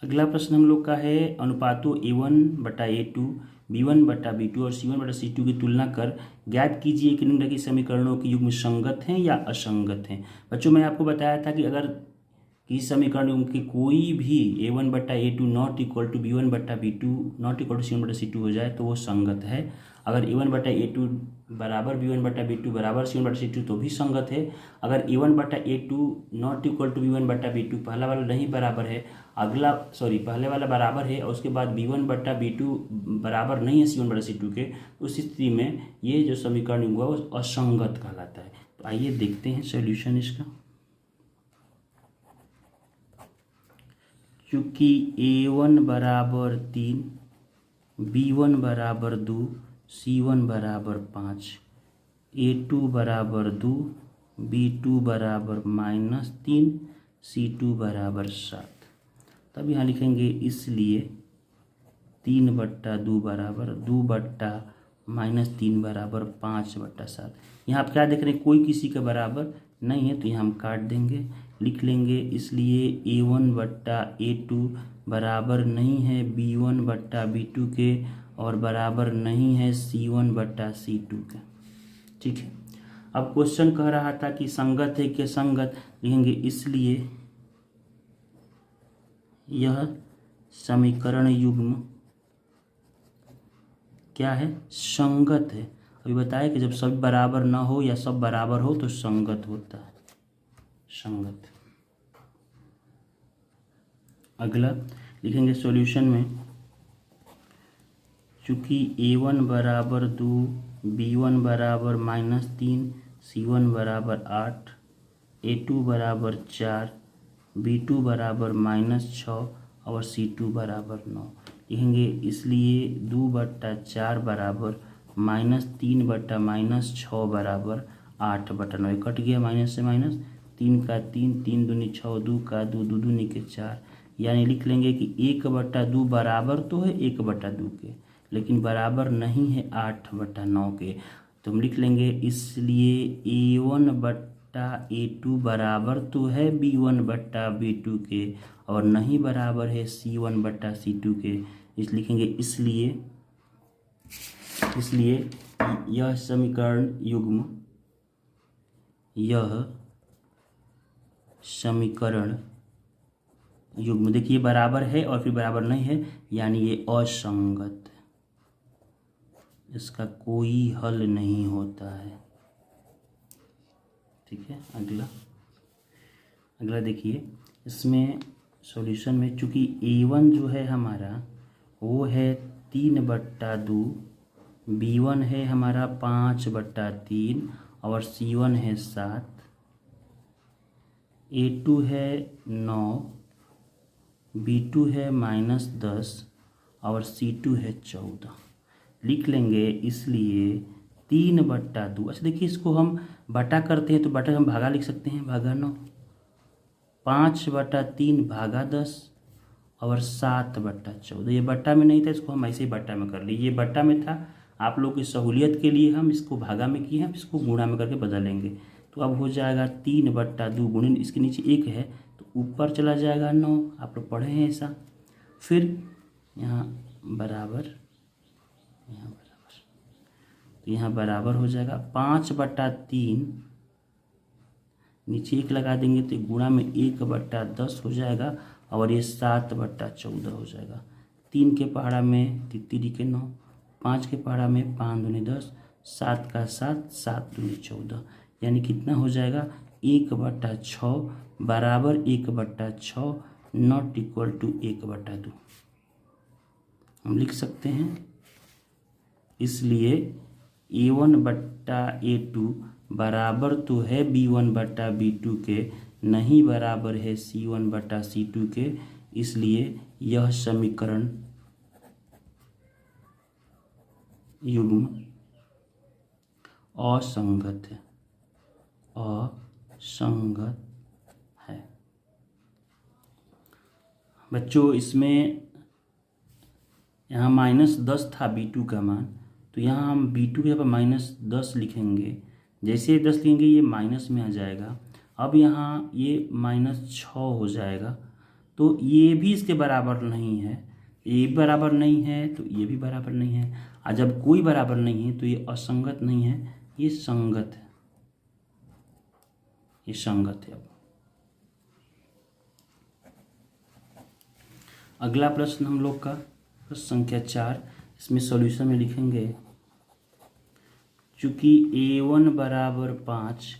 अगला प्रश्न हम लोग का है, अनुपातों A1/A2, B1/B2 और C1/C2 की तुलना कर ज्ञात कीजिए कि निम्नलिखित समीकरणों के युग्म संगत हैं या असंगत हैं। बच्चों, मैं आपको बताया था कि अगर किसी समीकरण युग्म की कोई भी A1/A2 not equal to B1/B2 not equal to C1/C2 हो जाए तो वो संगत है। अगर A1/A2 बराबर B1/B2 बराबर C1/C2 तो भी संगत है। अगर A1/A2 not equal to B1/B2, पहला वाला नहीं बराबर है, पहले वाला बराबर है और उसके बाद B1/B2 बराबर नहीं है C1/C2 के, उस स्थिति में ये जो समीकरण युग्म है वो असंगत कहलाता है। तो आइए देखते हैं सॉल्यूशन इसका। चूँकि A1 बराबर 3, B1 बराबर 2, C1 बराबर 5, A2 बराबर 2, B2 बराबर -3, C2 बराबर 7, तब यहाँ लिखेंगे इसलिए 3/2 बराबर 2/-3 बराबर 5/7। यहाँ आप क्या देख रहे हैं, कोई किसी के बराबर नहीं है, तो यहाँ हम काट देंगे, लिख लेंगे इसलिए A1/A2 बराबर नहीं है B1/B2 के और बराबर नहीं है C1/C2 के। ठीक है, अब क्वेश्चन कह रहा था कि संगत है कि असंगत, लिखेंगे इसलिए यह समीकरण युग्म क्या है, संगत है। अभी बताया कि जब सब बराबर ना हो या सब बराबर हो तो संगत होता है, संगत। अगला लिखेंगे सॉल्यूशन में, चूँकि a1 बराबर 2, b1 बराबर -3, c1 बराबर 8, a2 बराबर 4, b2 बराबर -6 और c2 बराबर 9 लिखेंगे। इसलिए 2/4 बराबर -3/-6 बराबर 8/9। कट गया माइनस से माइनस, 3 का 3, 3 दूनी 6, 2 का 2, 2 दूनी के 4। यानी लिख लेंगे कि 1/2 बराबर तो है 1/2 के, लेकिन बराबर नहीं है 8/9 के। तो हम लिख लेंगे इसलिए a1/a2 बराबर तो है b1/b2 के और नहीं बराबर है c1/c2 के। इस लिखेंगे इसलिए यह समीकरण युग्म देखिए बराबर है और फिर बराबर नहीं है, यानी ये असंगत है, इसका कोई हल नहीं होता है। ठीक है। अगला देखिए, इसमें सॉल्यूशन में चूँकि a1 जो है हमारा वो है 3/2, b1 है हमारा 5/3 और c1 है 7, a2 है 9, b2 है -10 और c2 है 14 लिख लेंगे। इसलिए 3/2, अच्छा देखिए इसको हम बटा करते हैं तो बटा हम भागा लिख सकते हैं, भागा 9, 5/3 भागा 10 और 7/14। ये बट्टा में नहीं था, इसको हम ऐसे ही बट्टा में कर लिए। ये बट्टा में था, आप लोग की सहूलियत के लिए हम इसको भागा में किए हैं, इसको गुणा में करके बदलेंगे। तो अब हो जाएगा 3/2 गुणन इसके नीचे 1 है तो ऊपर चला जाएगा 9, आप लोग पढ़े हैं ऐसा। फिर यहाँ बराबर, तो यहाँ बराबर हो जाएगा 5/3, नीचे 1 लगा देंगे तो गुणा में 1/10 हो जाएगा और ये 7/14 हो जाएगा। 3 के पहाड़ा में 3 के 9, 5 के पहाड़ा में 5 दूनी 10, 7 का 7, 7 दूनी 14, यानी कितना हो जाएगा 1/6 बराबर 1/6 नॉट इक्वल टू 1/2 हम लिख सकते हैं। इसलिए a1/a2 बराबर तो है b1/b2 के, नहीं बराबर है c1/c2 के। इसलिए यह समीकरण युग्म असंगत है। बच्चों इसमें यहाँ -10 था b2 का मान, तो यहाँ हम b2 के यहाँ पर -10 लिखेंगे। जैसे 10 लिखेंगे ये माइनस में आ जाएगा। अब यहाँ ये -6 हो जाएगा, तो ये भी इसके बराबर नहीं है, ये भी बराबर नहीं है तो ये भी बराबर नहीं है। और जब कोई बराबर नहीं है तो ये असंगत नहीं है, ये संगत है, ये संगत है। अब अगला प्रश्न हम लोग का प्रश्न संख्या 4, इसमें सॉल्यूशन में लिखेंगे चूँकि a1 बराबर 5,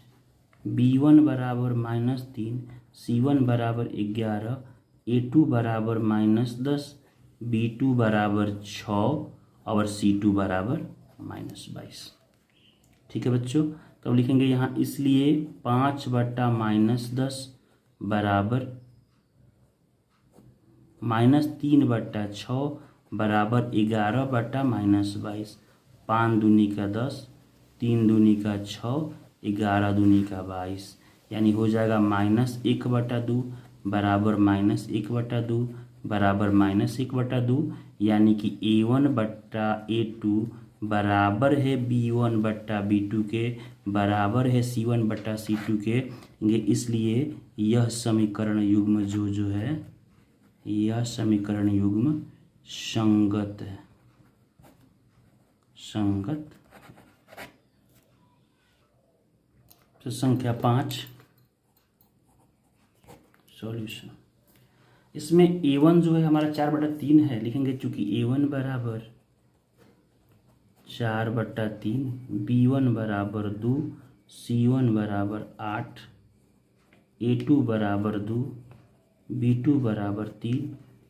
b1 बराबर -3, c1 बराबर 11, a2 बराबर -10, b2 बराबर 6 और c2 बराबर -22। ठीक है बच्चों, तो अब लिखेंगे यहाँ इसलिए 5/-10 बराबर -3/6 बराबर 11/-22। 5 दूनी का 10, 3 दूनी का 6, 11 दूनी का 22, यानी हो जाएगा -1/2 बराबर -1/2 बराबर -1/2, यानी कि a1/a2 बराबर है b1/b2 के, बराबर है c1/c2 के। इसलिए यह समीकरण युग्म जो है, यह समीकरण युग्म संगत है, संगत। तो संख्या 5 सॉल्यूशन, इसमें a1 जो है हमारा 4/3 है। लिखेंगे चूंकि a1 बराबर 4/3, B1 बराबर 2, C1 बराबर 8, A2 बराबर 2, B2 बराबर 3,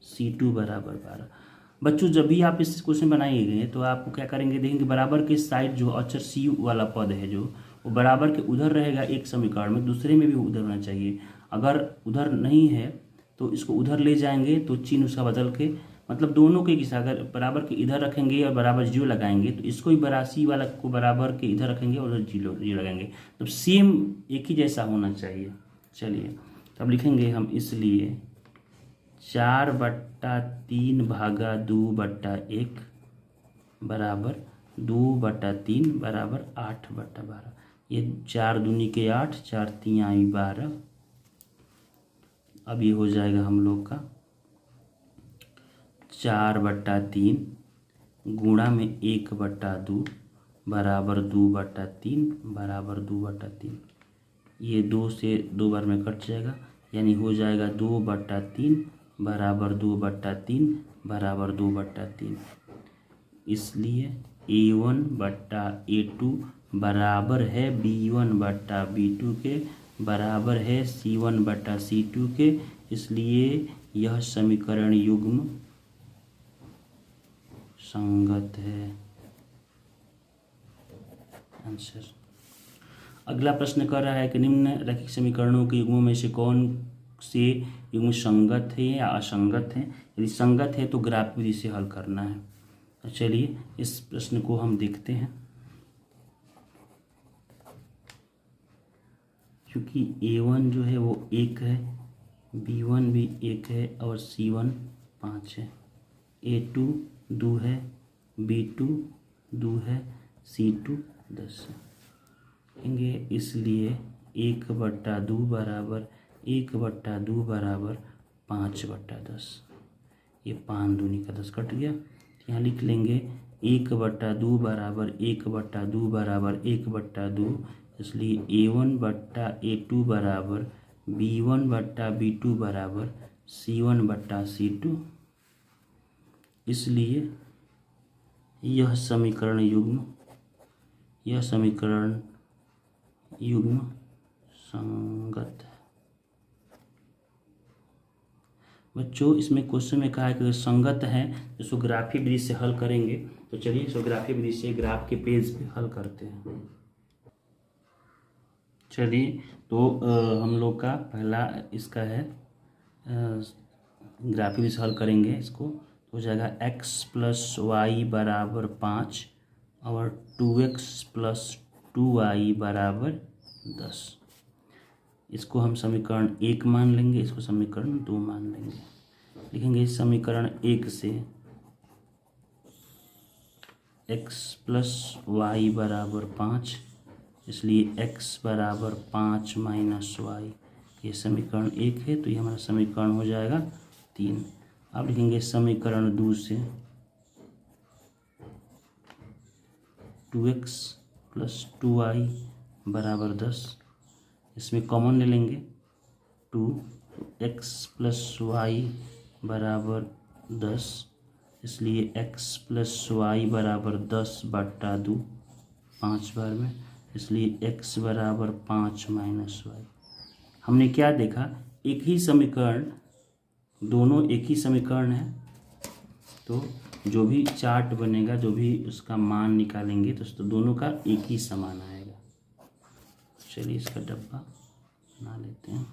C2 बराबर 12। बच्चों जब भी आप इस क्वेश्चन बनाइएगा तो आपको क्या करेंगे, देखेंगे बराबर के साइड जो अक्षर सी वाला पद है जो वो बराबर के उधर रहेगा एक समीकरण में, दूसरे में भी उधर होना चाहिए। अगर उधर नहीं है तो इसको उधर ले जाएंगे तो चिन्ह उसका बदल के, मतलब दोनों के किसा अगर बराबर के इधर रखेंगे और बराबर जीरो लगाएंगे तो इसको भी बरासी वाला को बराबर के इधर रखेंगे और उधर जीरो जीरो लगाएंगे, तो सेम एक ही जैसा होना चाहिए। चलिए तब लिखेंगे हम, इसलिए 4/3 भागा 2/1 बराबर 2/3 बराबर 8/12। ये 4 दूनी के 8, 4 तिहाई 12। अब ये हो जाएगा हम लोग का 4/3 गुणा में 1/2 बराबर 2/3 बराबर 2/3। ये 2 से 2 बार में कट जाएगा, यानी हो जाएगा 2/3 बराबर 2/3 बराबर 2/3। इसलिए A1/A2 बराबर है B1/B2 के, बराबर है C1/C2 के। इसलिए यह समीकरण युग्म संगत है। आंसर। अगला प्रश्न कर रहा है कि निम्नलिखित समीकरणों के युग्मों में से कौन से युग्म संगत है या असंगत है। यदि संगत है तो ग्राफ विधि से हल करना है। तो चलिए इस प्रश्न को हम देखते हैं। क्योंकि A1 जो है वो 1 है, B1 भी 1 है और C1 5 है, A2 2 है, B2 2 है, C2 10 है। इसलिए 1/2 बराबर 1/2 बराबर 5/10। ये 5 दूनी का 10 कट गया। यहाँ लिख लेंगे 1/2 बराबर 1/2 बराबर 1/2। इसलिए A1/A2 बराबर B1/B2 बराबर C1/C2। इसलिए यह समीकरण युग्म संगत है। बच्चों इसमें क्वेश्चन में कहा है कि संगत है तो इसको ग्राफी विधि से हल करेंगे। तो चलिए इसको ग्राफी विधि से ग्राफ के पेज पे हल करते हैं। चलिए तो हम लोग का पहला इसका है ग्राफी विधि से हल करेंगे। इसको हो जाएगा x + y बराबर 5 और 2x + 2y बराबर 10। इसको हम समीकरण 1 मान लेंगे, इसको समीकरण 2 मान लेंगे। लिखेंगे समीकरण 1 से x + y बराबर 5, इसलिए x बराबर 5 - y। ये समीकरण 1 है तो ये हमारा समीकरण हो जाएगा 3। अब लिखेंगे समीकरण 2 से 2x + 2y बराबर 10। इसमें कॉमन ले लेंगे 2, x + y बराबर 10। इसलिए x + y बराबर 10/2 5 बार में। इसलिए x बराबर 5 - y। हमने क्या देखा, एक ही समीकरण, दोनों एक ही समीकरण है तो जो भी चार्ट बनेगा, जो भी उसका मान निकालेंगे तो दोनों का एक ही समान आएगा। चलिए इसका डब्बा बना लेते हैं।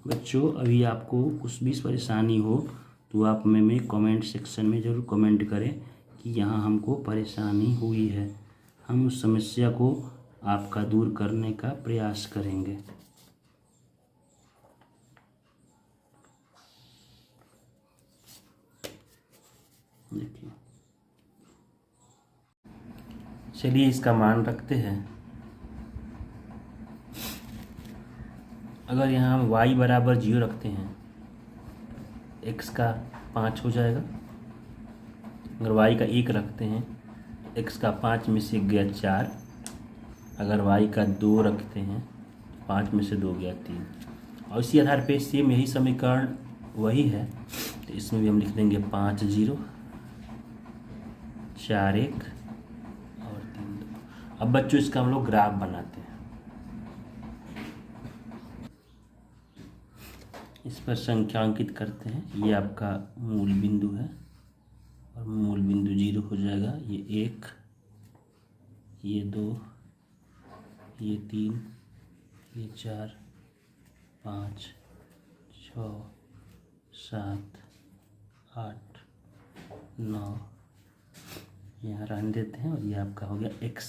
बच्चों अभी आपको कुछ भी परेशानी हो तो आप में कमेंट सेक्शन में ज़रूर कमेंट करें कि यहाँ हमको परेशानी हुई है। हम उस समस्या को आपका दूर करने का प्रयास करेंगे। देखिए चलिए इसका मान रखते हैं। अगर यहाँ हम y बराबर 0 रखते हैं, x का 5 हो जाएगा। अगर y का 1 रखते हैं, x का 5 में से गया 4। अगर y का 2 रखते हैं, 5 में से 2 गया 3। और इसी आधार पे सेम यही समीकरण वही है। तो तो इसमें भी हम लिख देंगे 5 0 4 1 और 3 2। अब बच्चों इसका हम लोग ग्राफ बनाते हैं। इस पर संख्यांकित करते हैं। ये आपका मूल बिंदु है और मूल बिंदु 0 हो जाएगा। ये 1, ये 2, ये 3, ये 4 5 6 7 8 9, यहाँ रहने देते हैं। और ये आपका हो गया x।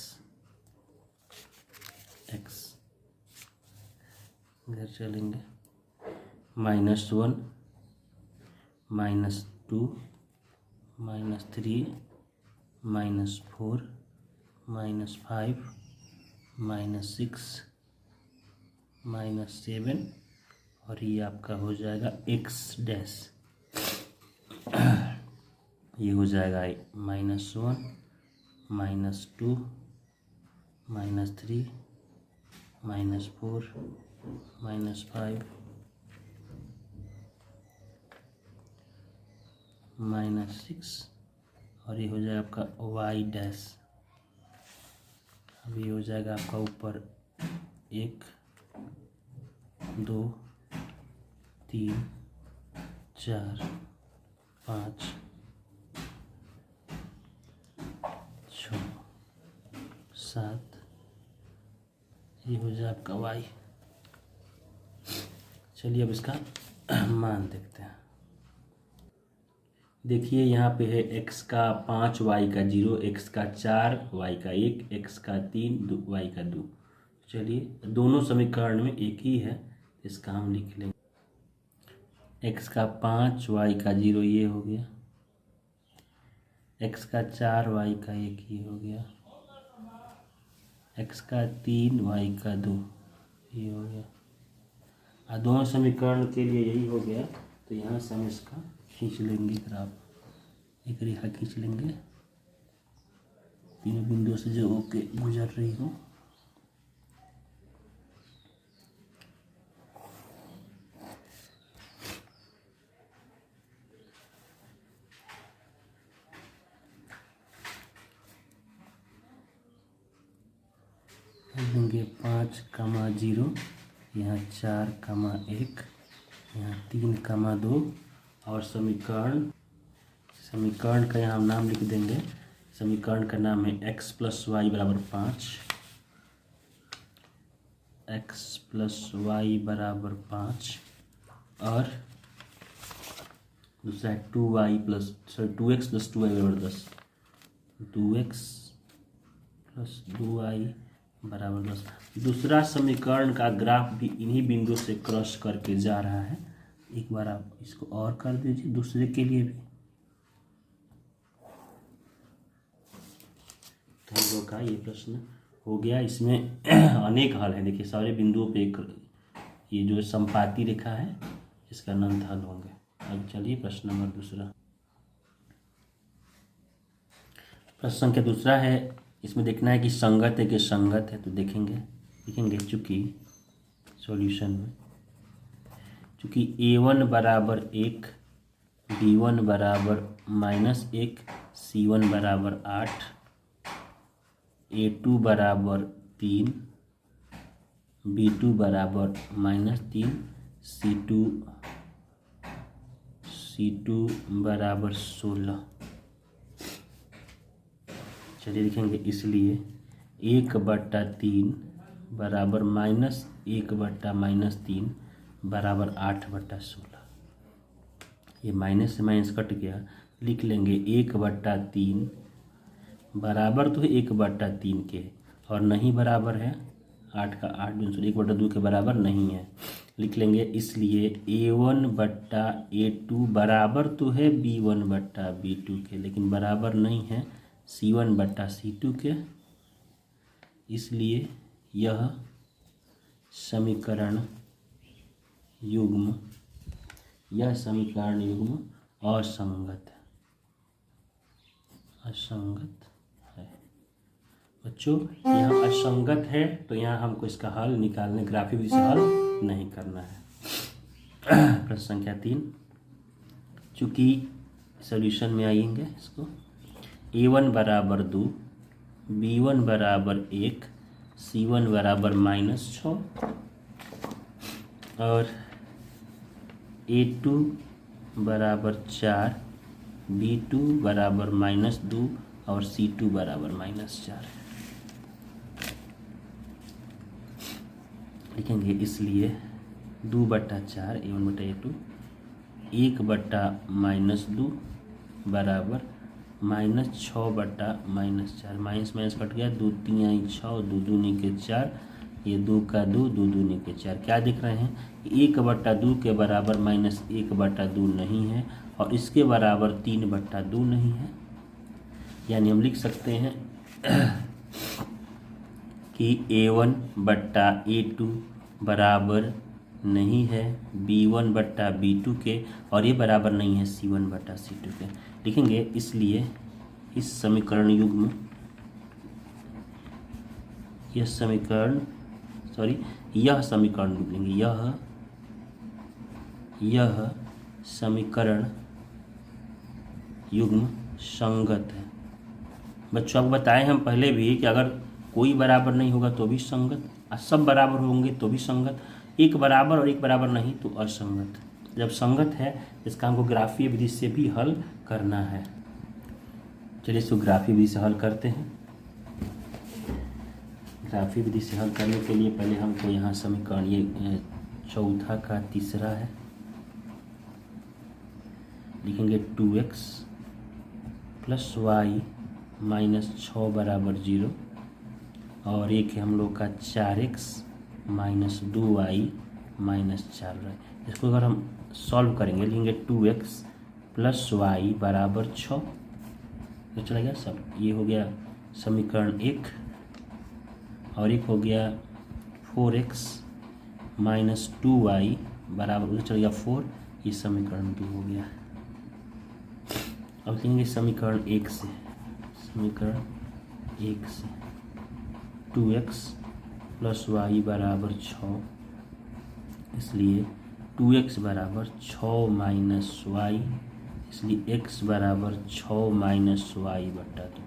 इधर चलेंगे -1 -2 -3 -4 -5 -6 -7 और ये आपका हो जाएगा x डैश। ये हो जाएगा -1 -2 -3 -4 -5 -6 और ये हो जाएगा आपका y डैश। अब ये हो जाएगा आपका ऊपर 1 2 3 4 5 6 7, ये हो जाए आपका y। चलिए अब इसका मान देखते हैं। देखिए यहाँ पे है x का 5 y का 0, x का 4 y का 1, x का 3 y का 2। चलिए दोनों समीकरण में एक ही है, इसका हम लिख लेंगे। x का 5 y का 0 ये हो गया, x का 4 y का 1 ये हो गया, x का 3 y का 2 ये हो गया। दोनों समीकरण के लिए यही हो गया। तो यहाँ से हम इसका खींच लेंगे ग्राफ। एक रेखा खींच लेंगे तीनों बिंदुओं से जो होके गुजर रही हो। लेंगे 5, 0, यहाँ 4, 1, यहाँ 3, 2 और समीकरण का यहाँ हम नाम लिख देंगे। समीकरण का नाम है x + y = 5, x + y = 5 और दूसरा है 2x + 2y = 10, 2x + 2y = 10। दूसरा समीकरण का ग्राफ भी इन्हीं बिंदु से क्रॉस करके जा रहा है। एक बार आप इसको और कर दीजिए दूसरे के लिए भी। तो हम लोग का ये प्रश्न हो गया। इसमें अनेक हल हैं। देखिए सारे बिंदुओं पे एक ये जो संपाती रेखा है इसका अनंत हल होंगे। अब चलिए प्रश्न नंबर दूसरा। प्रश्न संख्या दूसरा है। इसमें देखना है कि संगत है कि संगत है। तो देखेंगे चूँकि सॉल्यूशन में चूँकि a1 = 1, b1 = -1, c1 = 8, a2 = 3, b2 = -3, c2 = 16। चलिए लिखेंगे। इसलिए 1/3 बराबर -1/-3 बराबर 8/16। ये माइनस से माइनस कट गया। लिख लेंगे 1/3 बराबर तो है 1/3 के और नहीं बराबर है 8 का 8 1/2 के बराबर नहीं है। लिख लेंगे इसलिए a1/a2 बराबर तो है b1/b2 के, लेकिन बराबर नहीं है c1/c2 के। इसलिए यह समीकरण युग्म असंगत है। बच्चों यहाँ असंगत है तो यहाँ हमको इसका हल निकालने ग्राफिक विधि से हल नहीं करना है। प्रश्न संख्या 3। चूँकि सॉल्यूशन में आएंगे इसको, a1 बराबर 2, b1 बराबर 1, c1 बराबर -6 और a2 बराबर 4, b2 बराबर -2 और c2 बराबर -4 लिखेंगे। इसलिए 2/4 a1/a2 1/-2 बराबर -6/-4। माइनस माइनस कट गया, 2 3 6, 2 दूनी के 4, ये 2 का 2, 2 दूनी के 4। क्या देख रहे हैं, 1/2 के बराबर -1/2 नहीं है और इसके बराबर 3/2 नहीं है। यानी हम लिख सकते हैं कि a1/a2 बराबर नहीं है b1/b2 के और ये बराबर नहीं है c1/c2 के। लिखेंगे इसलिए इस समीकरण युग्म यह समीकरण लिखेंगे, यह समीकरण युग्म संगत है। बच्चों आपको बताए हम पहले भी कि अगर कोई बराबर नहीं होगा तो भी संगत, और सब बराबर होंगे तो भी संगत, एक बराबर और एक बराबर नहीं तो असंगत। जब संगत है इसका हमको ग्राफीय विधि से भी हल करना है। चलिए इसको ग्राफीय विधि से हल करते हैं। ग्राफीय विधि से हल करने के लिए पहले हमको यहाँ समीकरण, ये चौथा का तीसरा है, लिखेंगे 2x + y - 6 बराबर 0 और एक है हम लोग का 4x - 2y - 4 है। इसको अगर हम सॉल्व करेंगे लिखेंगे 2x + y बराबर 6, तो चला गया सब, ये हो गया समीकरण 1 और एक हो गया 4x - 2y बराबर उधर चल गया 4, ये समीकरण 2 हो गया। अब लिखेंगे समीकरण 1 से, 2x + y बराबर 6, इसलिए 2x बराबर 6 - y, इसलिए x बराबर 6 - y/2।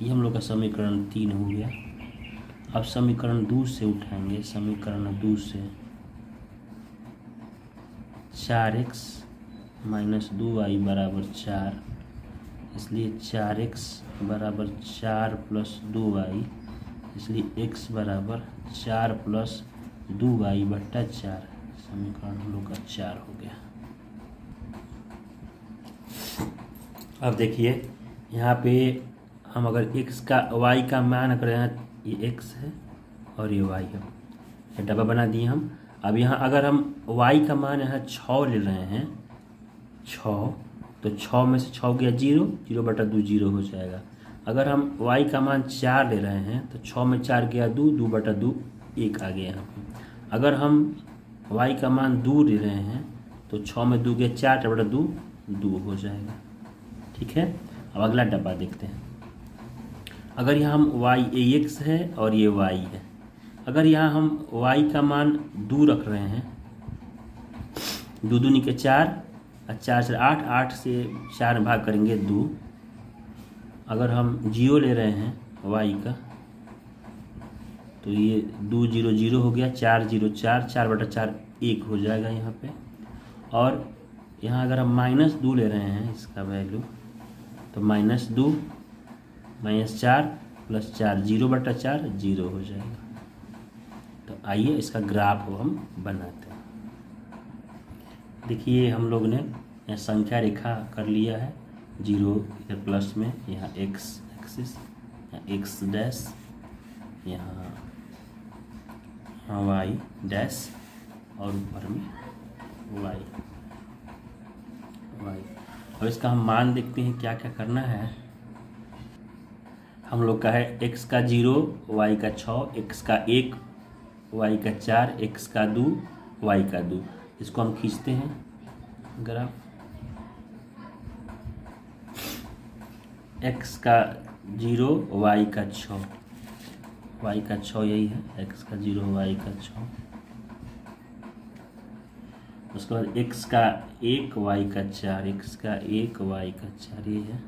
ये हम लोग का समीकरण 3 हो गया। अब समीकरण 2 से उठाएंगे, समीकरण 2 से 4x - 2y बराबर 4, इसलिए 4x बराबर 4 + 2y, इसलिए x बराबर 4 + 2y/4, समीकरण हम लोग का 4 हो गया। अब देखिए यहाँ पे हम अगर x का y का मान अगर यहाँ ये x है और ये y है, ये डब्बा बना दिए हम। अब यहाँ अगर हम y का मान यहाँ 6 ले रहे हैं, 6, तो 6 में से 6 गया 0, 0/2 0 हो जाएगा। अगर हम y का मान 4 ले रहे हैं तो 6 में 4 गया 2, 2/2 1 आ गया यहाँ पे। अगर हम y का मान 2 ले रहे हैं तो 6 में 2 गया 4, 4/2 2 हो जाएगा। ठीक है, अब अगला डब्बा देखते हैं। अगर यहाँ हम y x है और ये y है, अगर यहाँ हम y का मान 2 रख रहे हैं, 2 दूनी के 4 और 4 से 8, 8 से 4 भाग करेंगे 2। अगर हम 0 ले रहे हैं y का तो ये 2 0 0 हो गया, 4 0 4, 4/4 1 हो जाएगा यहाँ पे। और यहाँ अगर हम -2 ले रहे हैं इसका वैल्यू, तो -2 -4 + 4 0/4 0 हो जाएगा। तो आइए इसका ग्राफ को हम बनाते हैं। देखिए हम लोग ने यहाँ संख्या रेखा कर लिया है, 0 इधर प्लस में, यहाँ x एक्सिस, यहाँ x डैश, यहाँ y डैश और ऊपर में y। और इसका हम मान देखते हैं क्या क्या करना है। हम लोग का है x का 0, y का 6, x का 1, y का 4, x का 2, y का 2। इसको हम खींचते हैं ग्राफ। x का 0, y का 6, y का 6 यही है, x का 0 y का 6। उसके बाद x का 1 y का 4, x का 1 y का 4 ये है।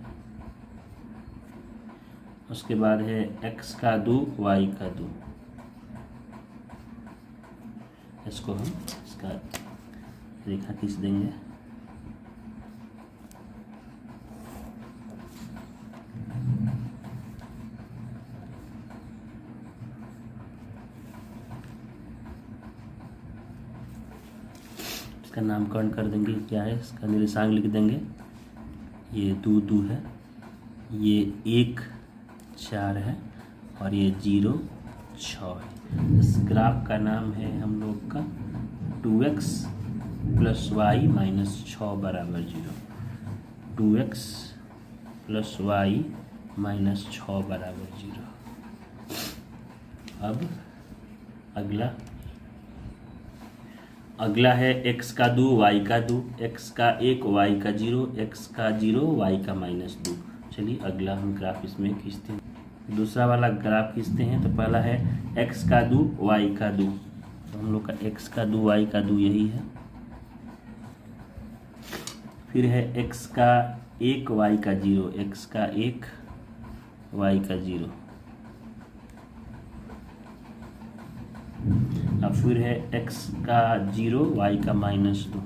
उसके बाद है x का 2 y का 2। इसको हम इसका रेखा खींच देंगे। इसका नामकरण कर देंगे, क्या है इसका निर्देशांक लिख देंगे। ये 2 2 है, ये 1 4 है और ये 0 6 है। इस ग्राफ का नाम है हम लोग का 2x प्लस वाई माइनस 6 बराबर 0। 2x प्लस वाई माइनस 6 बराबर 0। अब अगला है x का 2 y का 2, x का 1 y का 0, x का 0 y का माइनस 2। चलिए अगला हम ग्राफ इसमें खींचते हैं। दूसरा वाला ग्राफ खींचते हैं। तो पहला है x का 2 y का 2। तो हम लोग का x का 2 y का 2 यही है। फिर है x का 1 y का 0, x का 1 y का 0। अब फिर है x का 0 y का माइनस 2।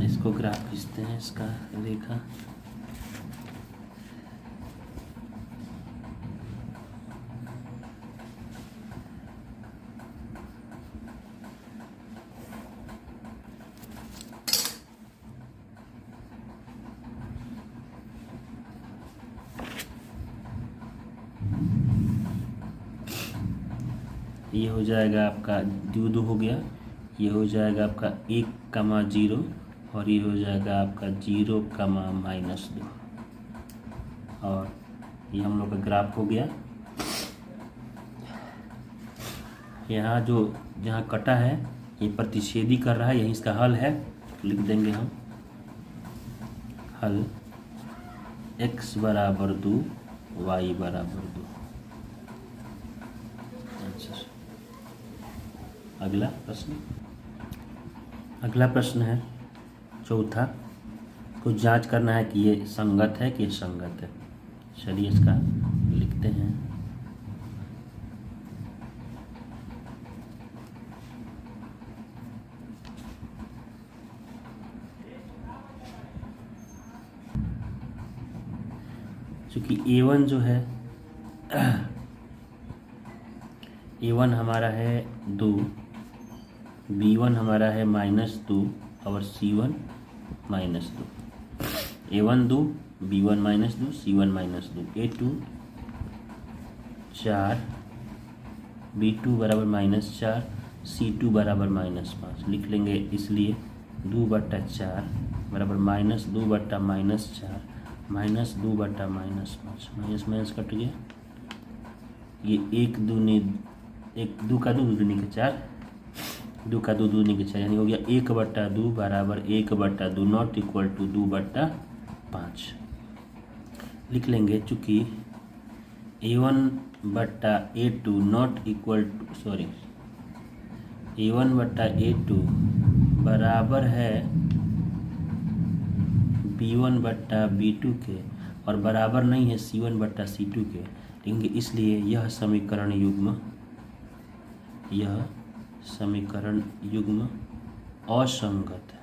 इसको ग्राफ खींचते हैं, इसका रेखा। ये हो जाएगा आपका 2 2 हो गया। ये हो जाएगा आपका 1,0 और ये हो जाएगा आपका 0, माइनस 2। और ये हम लोग का ग्राफ हो गया। यहाँ जो जहाँ कटा है ये प्रतिच्छेदी कर रहा है, यही इसका हल है। लिख देंगे हम हल x बराबर 2 y बराबर 2। अगला प्रश्न है चौथा। को जांच करना है कि ये संगत है कि संगत है। चलिए इसका लिखते हैं। क्योंकि A1 जो है A1 हमारा है 2, B1 हमारा है -2 और C1 -2। A1 2, B1 -2, C1 -2। A2 4, B2 बराबर -4, C2 बराबर -5 लिख लेंगे। इसलिए 2/4 बराबर -2/-4 -2/-5। माइनस कट गया। ये 1 दूनी 2 का 2 दूनी के 4, 2 का 2 दूनी के 4 यानी हो गया 1/2 बराबर 1/2 नॉट इक्वल टू 2/5 लिख लेंगे। चूँकि A1/A2 not equal to A1/A2 बराबर है B1/B2 के और बराबर नहीं है C1/C2 के, लेकिन इसलिए यह समीकरण युग्म असंगत है।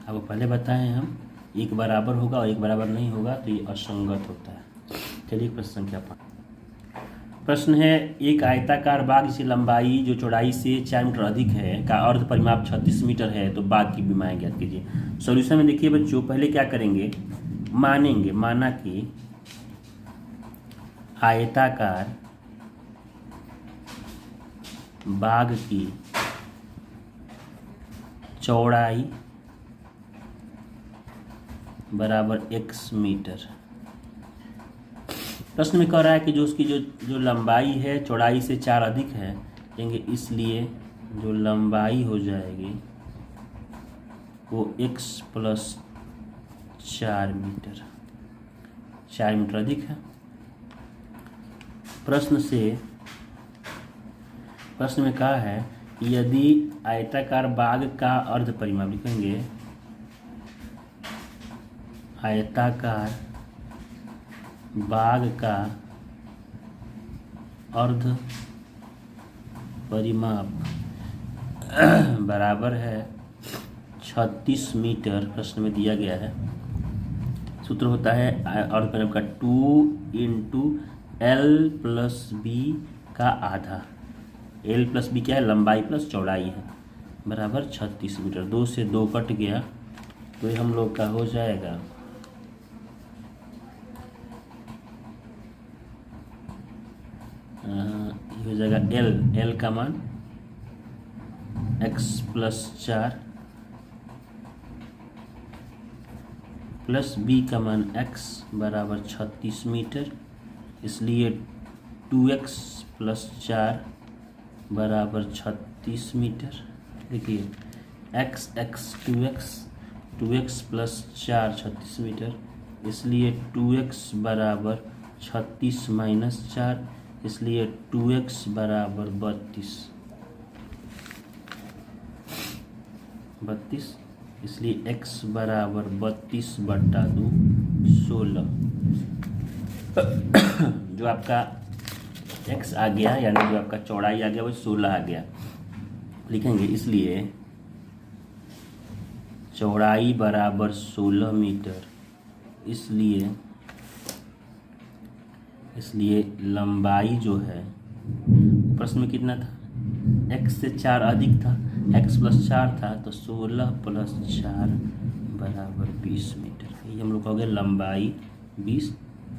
आपको पहले बताए हम, एक बराबर होगा और एक बराबर नहीं होगा तो ये असंगत होता है। चलिए प्रश्न संख्या 5। प्रश्न है एक आयताकार बाग जिसकी लंबाई जो चौड़ाई से 4 मीटर अधिक है का अर्ध परिमाप 36 मीटर है, तो बाग की विमाएं ज्ञात कीजिए। सॉल्यूशन में देखिए बच्चों, पहले क्या करेंगे, माना कि आयताकार बाग की चौड़ाई बराबर x मीटर। प्रश्न में कह रहा है कि जो उसकी जो लंबाई है चौड़ाई से 4 अधिक है, लेंगे इसलिए जो लंबाई हो जाएगी वो x + 4 मीटर, 4 मीटर अधिक है। प्रश्न से प्रश्न में कहा है कि यदि आयताकार बाग का अर्ध परिमाप, लिखेंगे आयताकार बाग का अर्ध परिमाप बराबर है 36 मीटर, प्रश्न में दिया गया है। सूत्र होता है अर्ध परिमाप का 2 × L+B का आधा। L+B क्या है? लंबाई प्लस चौड़ाई है, बराबर 36 मीटर। 2 से 2 कट गया तो ये हम लोग का हो जाएगा ये हो जाएगा L का मान x+4 प्लस B का मान x बराबर 36 मीटर, इसलिए 2x+4 बराबर 36 मीटर। देखिए x 2x + 4 36 मीटर, इसलिए 2x बराबर 36 - 4, इसलिए 2x बराबर 32, इसलिए x बराबर 32/2 16। जो आपका x आ गया, यानी जो आपका चौड़ाई आ गया वो 16 आ गया। लिखेंगे इसलिए चौड़ाई बराबर 16 मीटर, इसलिए लंबाई जो है प्रश्न में कितना था? x से 4 अधिक था, x+4 था, तो 16 + 4 बराबर 20 मीटर। ये हम लोग कहोगे लंबाई 20,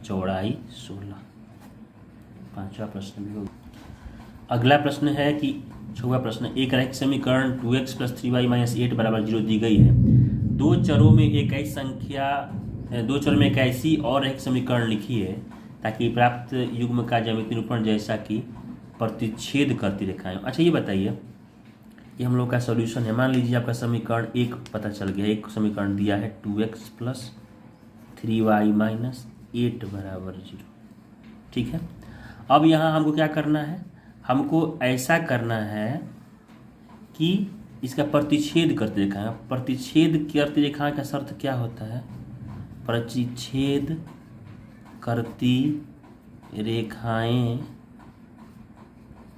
चौड़ाई 16। 5वां प्रश्न भी होगा। अगला प्रश्न है कि 6वां प्रश्न, एक रैखिक समीकरण 2x + 3y - 8 बराबर 0 दी गई है। दो चरों में एक ऐसी और रैखिक समीकरण लिखिए ताकि प्राप्त युग्म का ज्यामितीय निरूपण जैसा कि प्रतिच्छेद करती रेखाएं। अच्छा ये बताइए, ये हम लोग का सॉल्यूशन है। मान लीजिए आपका समीकरण 1 पता चल गया, एक समीकरण दिया है 2x + 3y - 8 बराबर 0। ठीक है, अब यहाँ हमको क्या करना है? हमको ऐसा करना है कि इसका प्रतिच्छेद करती रेखाएं। प्रतिच्छेद करती रेखाएं का शर्त क्या होता है? प्रतिच्छेद करती रेखाएं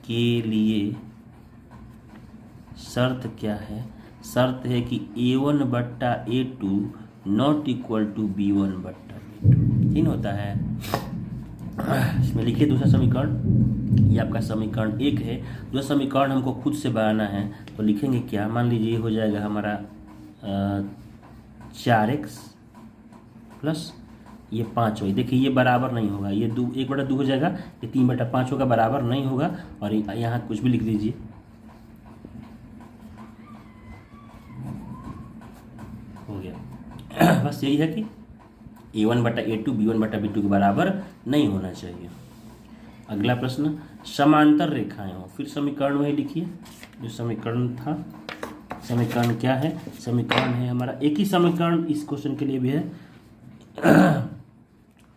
के लिए शर्त क्या है? शर्त है कि A1/A2 ≠ B1/B2। ठीक होता है। इसमें लिखिए दूसरा समीकरण, ये आपका समीकरण 1 है। दूसरा समीकरण हमको खुद से बनाना है, तो लिखेंगे क्या? मान लीजिए हो जाएगा हमारा 4x प्लस ये 5y। देखिए ये बराबर नहीं होगा, ये 1/2 हो जाएगा, ये 3/5 होगा, बराबर नहीं होगा। और यहाँ कुछ भी लिख दीजिए, हो गया। बस यही है कि A1/A2 B1/B2 के बराबर नहीं होना चाहिए। अगला प्रश्न, समांतर रेखाएं हो। फिर समीकरण वही लिखिए जो समीकरण था। समीकरण क्या है? समीकरण है हमारा एक ही समीकरण इस क्वेश्चन के लिए भी है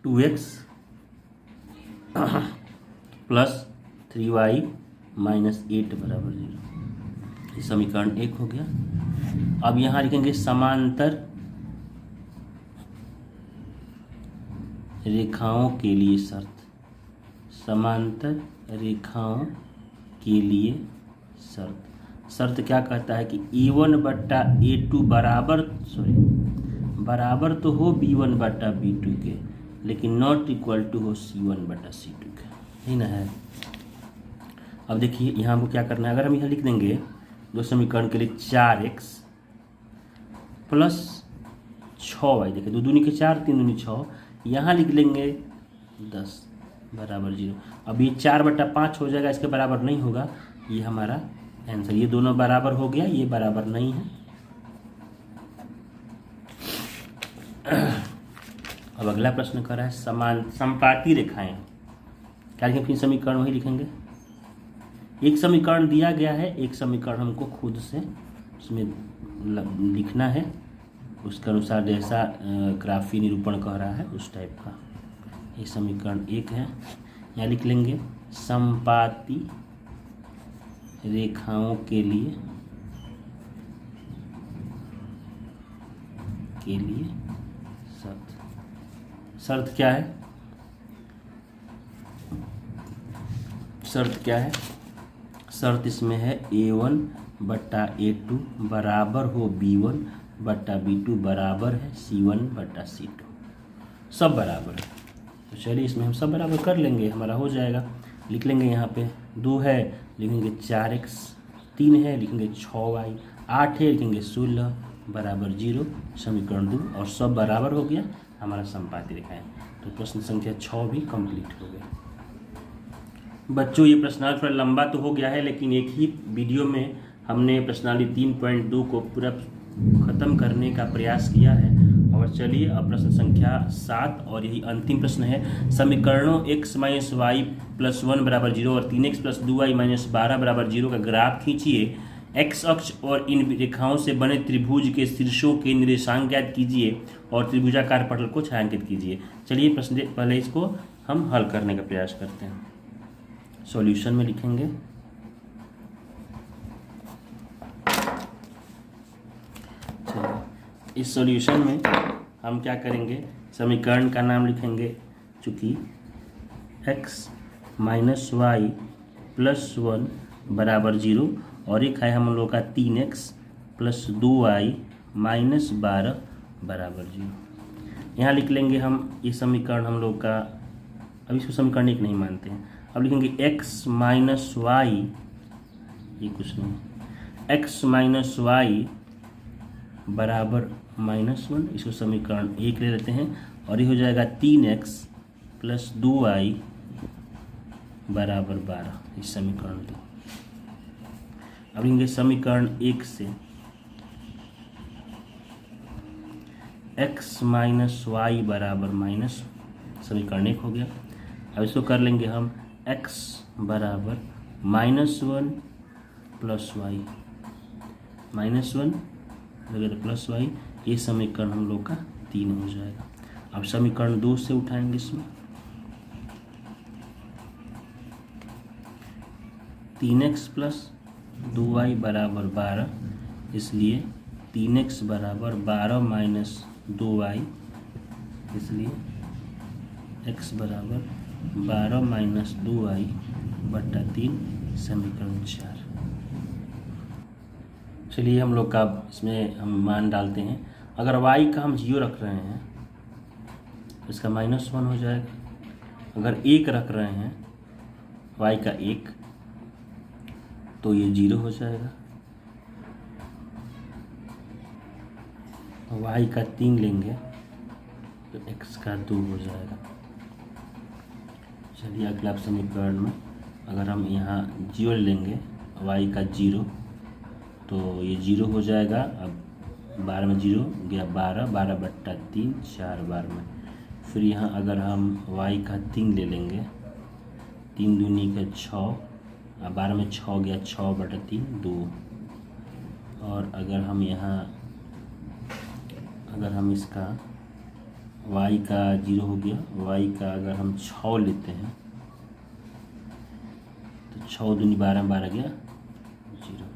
2x + 3y - 8 बराबर 0। ये समीकरण 1 हो गया। अब यहाँ लिखेंगे समांतर रेखाओं के लिए शर्त। समांतर रेखाओं के लिए शर्त क्या कहता है कि A1/A2 बराबर तो हो B1/B2 के, लेकिन ≠ हो C1/C2 के, ही ना है। अब देखिए यहाँ हमको क्या करना है, अगर हम यहाँ लिख देंगे दो समीकरण के लिए 4x + 6y, देखिए 2 दूनी के 4 3 दूनी 6, यहाँ लिख लेंगे 10 बराबर 0। अब ये 4/5 हो जाएगा, इसके बराबर नहीं होगा, ये हमारा आंसर। ये दोनों बराबर हो गया, ये बराबर नहीं है। अब अगला प्रश्न कर रहा है समपाती रेखाएं। क्या लिखेंगे? फिर समीकरण वही लिखेंगे। एक समीकरण दिया गया है, एक समीकरण हमको खुद से उसमें लिखना है, उसके अनुसार जैसा ग्राफी निरूपण कह रहा है उस टाइप का। ये समीकरण 1 है, यहाँ लिख लेंगे समपाती रेखाओं के लिए शर्त क्या है? शर्त इसमें है A1 बट्टा A2 बराबर हो B1 बट्टा B2 बराबर है C1 बट्टा C2, सब बराबर है। तो चलिए इसमें हम सब बराबर कर लेंगे, हमारा हो जाएगा। लिख लेंगे यहाँ पे 2 है, लिखेंगे 4x, 3 है, लिखेंगे 6y, 8 है, लिखेंगे 16 बराबर 0, समीकरण 2, और सब बराबर हो गया, हमारा समपाती रेखाएं। तो प्रश्न संख्या 6 भी कंप्लीट हो गया। बच्चों ये प्रश्नावली थोड़ा लंबा तो हो गया है, लेकिन एक ही वीडियो में हमने प्रश्नावली 3.2 को पूरा खत्म करने का प्रयास किया है। और चलिए अब प्रश्न संख्या 7, और यही अंतिम प्रश्न है। समीकरणों x माइनस वाई प्लस 1 बराबर 0 और 3x प्लस 2y माइनस 12 बराबर 0 का ग्राफ खींचिए। x अक्ष और इन रेखाओं से बने त्रिभुज के शीर्षों के निर्देशांक ज्ञात कीजिए और त्रिभुजाकार पटल को छायांकित कीजिए। चलिए प्रश्न पहले इसको हम हल करने का प्रयास करते हैं। सॉल्यूशन में लिखेंगे इस सॉल्यूशन में हम क्या करेंगे, समीकरण का नाम लिखेंगे, चूँकि x माइनस वाई प्लस 1 बराबर 0 और एक है हम लोग का 3x प्लस 2y माइनस 12 बराबर 0। यहाँ लिख लेंगे हम ये समीकरण हम लोग का, अब इसको समीकरण एक नहीं मानते हैं। अब लिखेंगे x माइनस वाई, ये कुछ नहीं, x माइनस वाई बराबर -1, इसको समीकरण 1 ले लेते हैं, और ये हो जाएगा 3x प्लस 2y बराबर 12, इस समीकरण 2। अब लिखेंगे समीकरण 1 से x माइनस वाई बराबर माइनस, समीकरण 1 हो गया। अब इसको कर लेंगे हम x बराबर -1 प्लस वाई, -1 वगैरह प्लस वाई, ये समीकरण हम लोग का 3 हो जाएगा। अब समीकरण 2 से उठाएंगे इसमें 3x प्लस 2y बराबर 12, इसलिए 3x बराबर 12 माइनस 2y, इसलिए x बराबर 12 माइनस 2y बट्टा 3, समीकरण 4। चलिए हम लोग का इसमें हम मान डालते हैं। अगर y का हम 0 रख रहे हैं तो इसका -1 हो जाएगा। अगर 1 रख रहे हैं y का 1 तो ये 0 हो जाएगा। y का 3 लेंगे तो x का 2 हो जाएगा। चलिए अगला समीकरण में अगर हम यहाँ 0 लेंगे y का 0 तो ये 0 हो जाएगा। अब 12 में 0 गया 12, 12 बट्टा 3, 4 बार में। फिर यहाँ अगर हम y का 3 ले लेंगे, 3 दूनी का 6, 12 में 6 गया 6 बटा 3, 2। और अगर हम यहाँ अगर हम इसका y का 0 हो गया, y का अगर हम 6 लेते हैं तो 6 दूनी 12, 12 गया 0।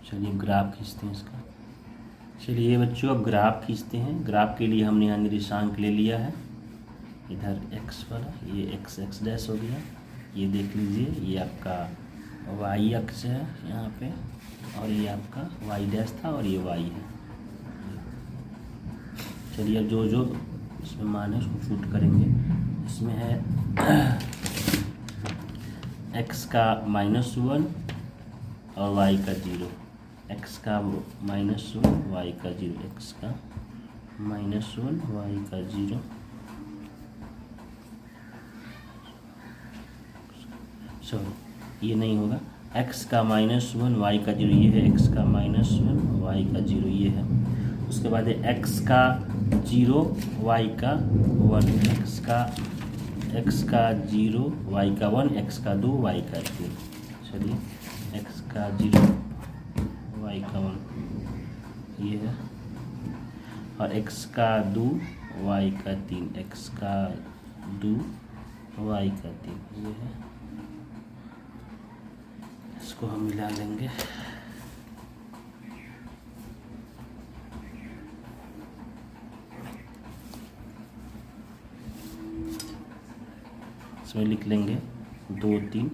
चलिए ग्राफ खींचते हैं इसका। चलिए बच्चों अब ग्राफ खींचते हैं। ग्राफ के लिए हमने यहाँ निर्देशांक ले लिया है, इधर x वाला, ये x डैश हो गया, ये देख लीजिए, ये आपका y अक्ष है यहाँ पे, और ये आपका y डैश था और ये y है। चलिए अब जो जो इसमें मान है उसको फुट करेंगे। इसमें है x का -1 और y का 0, x का -1 y का 0, x का -1 y का 0, सॉरी ये नहीं होगा, x का -1 y का 0 ये है, x का -1 y का 0 ये है। उसके बाद है x का 0 y का 1, x का 0 y का 1, x का 2 y का 2। चलिए x का 0 y का 1 ये है, और x का 2 y का 3, x का 2 y का 3 ये है। इसको हम मिला लेंगे। इसमें लिख लेंगे 2 3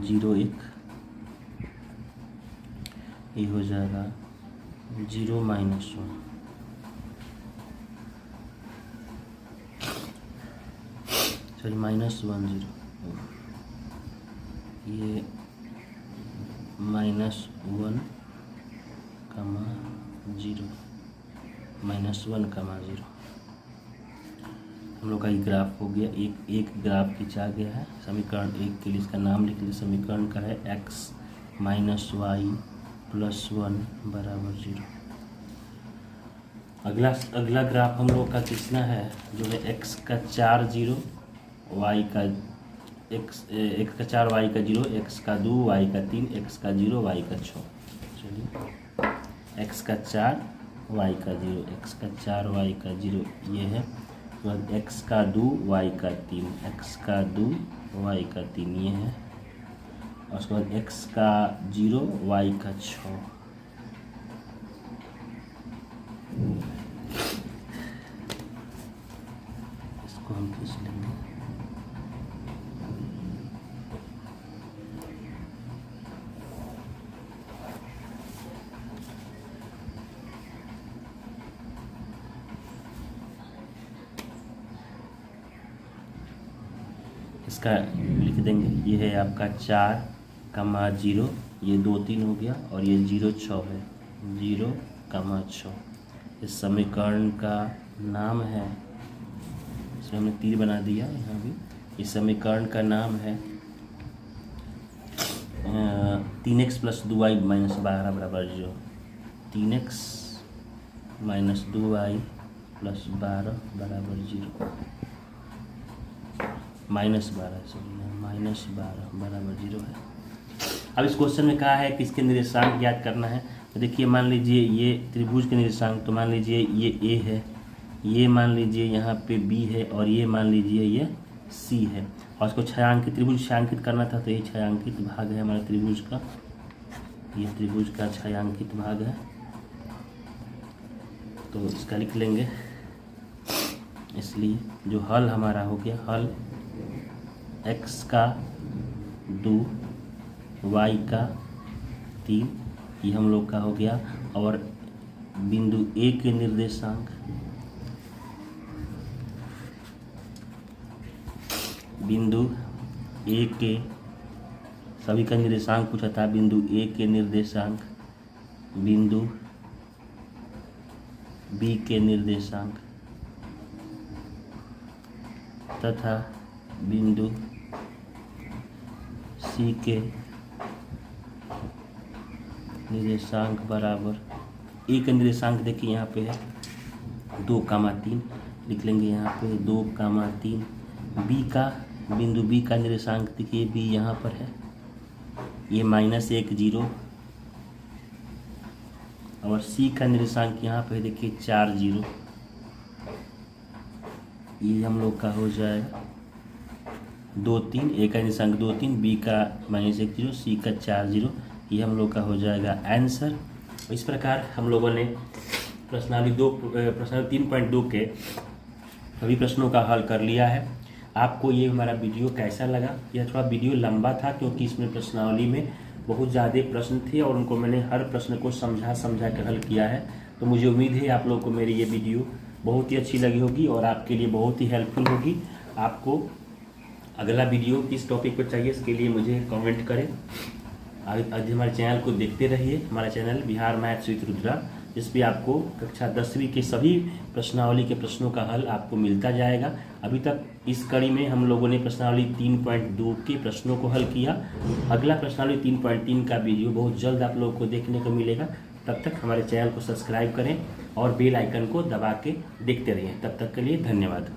0 1, ये हो जाएगा 0 - 1, सॉरी -1 0, ये -1, -1, -1, 0। हम लोग का ये ग्राफ हो गया। एक ग्राफ खींचा गया है। समीकरण 1 के लिए इसका नाम लिख लीजिए। समीकरण का है x - y + 1 = 0। अगला ग्राफ हम लोग का कितना है, जो है x का 4 0, y का x का 4 y का 0, x का 2 y का 3, x का 0 y का 6। चलिए x का 4 y का 0, x का 4 y का 0 ये है। तो x का 2 y का 3, x का 2 y का 3 ये है। और उसके बाद x का 0 y का 6। इसको हम खींच लेंगे। इसका लिख देंगे। ये है आपका 4, 0, ये 2 3 हो गया, और ये 0 6 है, 0, 6। इस समीकरण का नाम है, इसमें हमने तीर बना दिया यहाँ भी। इस समीकरण का नाम है 3x + 2y - 12 = 0। 3x - 2y + 12 = 0। -12 = 0 है। अब इस क्वेश्चन में कहा है कि इसके निर्देशांक ज्ञात करना है। तो देखिए, मान लीजिए ये त्रिभुज के निर्देशांक, तो मान लीजिए ये A है, ये मान लीजिए यहाँ पे B है, और ये मान लीजिए ये C है। और इसको छायांकित त्रिभुज छायांकित करना था, तो ये छायांकित भाग है हमारा त्रिभुज का, ये त्रिभुज का छायांकित भाग है। तो इसका लिख लेंगे। इसलिए जो हल हमारा हो गया, हल x का 2 y का 3 ये हम लोग का हो गया। और बिंदु A के निर्देशांक, बिंदु A के सभी का निर्देशांक पूछा था। बिंदु A के निर्देशांक, बिंदु B के निर्देशांक तथा बिंदु C के निर्देशांक बराबर A का निर्देशांक देखिए यहाँ पे है 2, 3 लिख लेंगे यहाँ पे 2, 3। B का, बिंदु B का निर्देशांक देखिए B यहाँ पर है, ये -1 0। और C का निर्देशांक यहाँ पे देखिए 4 0। ये हम लोग का हो जाएगा 2 3, A का निर्देशांक 2 3, B का -1 0, C का 4 0। ये हम लोग का हो जाएगा आंसर। इस प्रकार हम लोगों ने प्रश्नावली 3.2 के सभी प्रश्नों का हल कर लिया है। आपको ये हमारा वीडियो कैसा लगा? यह थोड़ा वीडियो लंबा था, क्योंकि इसमें प्रश्नावली में बहुत ज़्यादा प्रश्न थे और उनको मैंने हर प्रश्न को समझा कर हल किया है। तो मुझे उम्मीद है आप लोगों को मेरी ये वीडियो बहुत ही अच्छी लगी होगी और आपके लिए बहुत ही हेल्पफुल होगी। आपको अगला वीडियो किस टॉपिक पर चाहिए, इसके लिए मुझे कमेंट करें। आज हमारे चैनल को देखते रहिए। हमारा channel Bihar maths with Rudra, जिस पे आपको कक्षा 10वीं के सभी प्रश्नावली के प्रश्नों का हल आपको मिलता जाएगा। अभी तक इस कड़ी में हम लोगों ने प्रश्नावली 3.2 के प्रश्नों को हल किया। अगला प्रश्नावली 3.3 का वीडियो बहुत जल्द आप लोगों को देखने को मिलेगा। तब तक हमारे चैनल को सब्सक्राइब करें और बेल आइकन को दबा के देखते रहिए। तब तक के लिए धन्यवाद।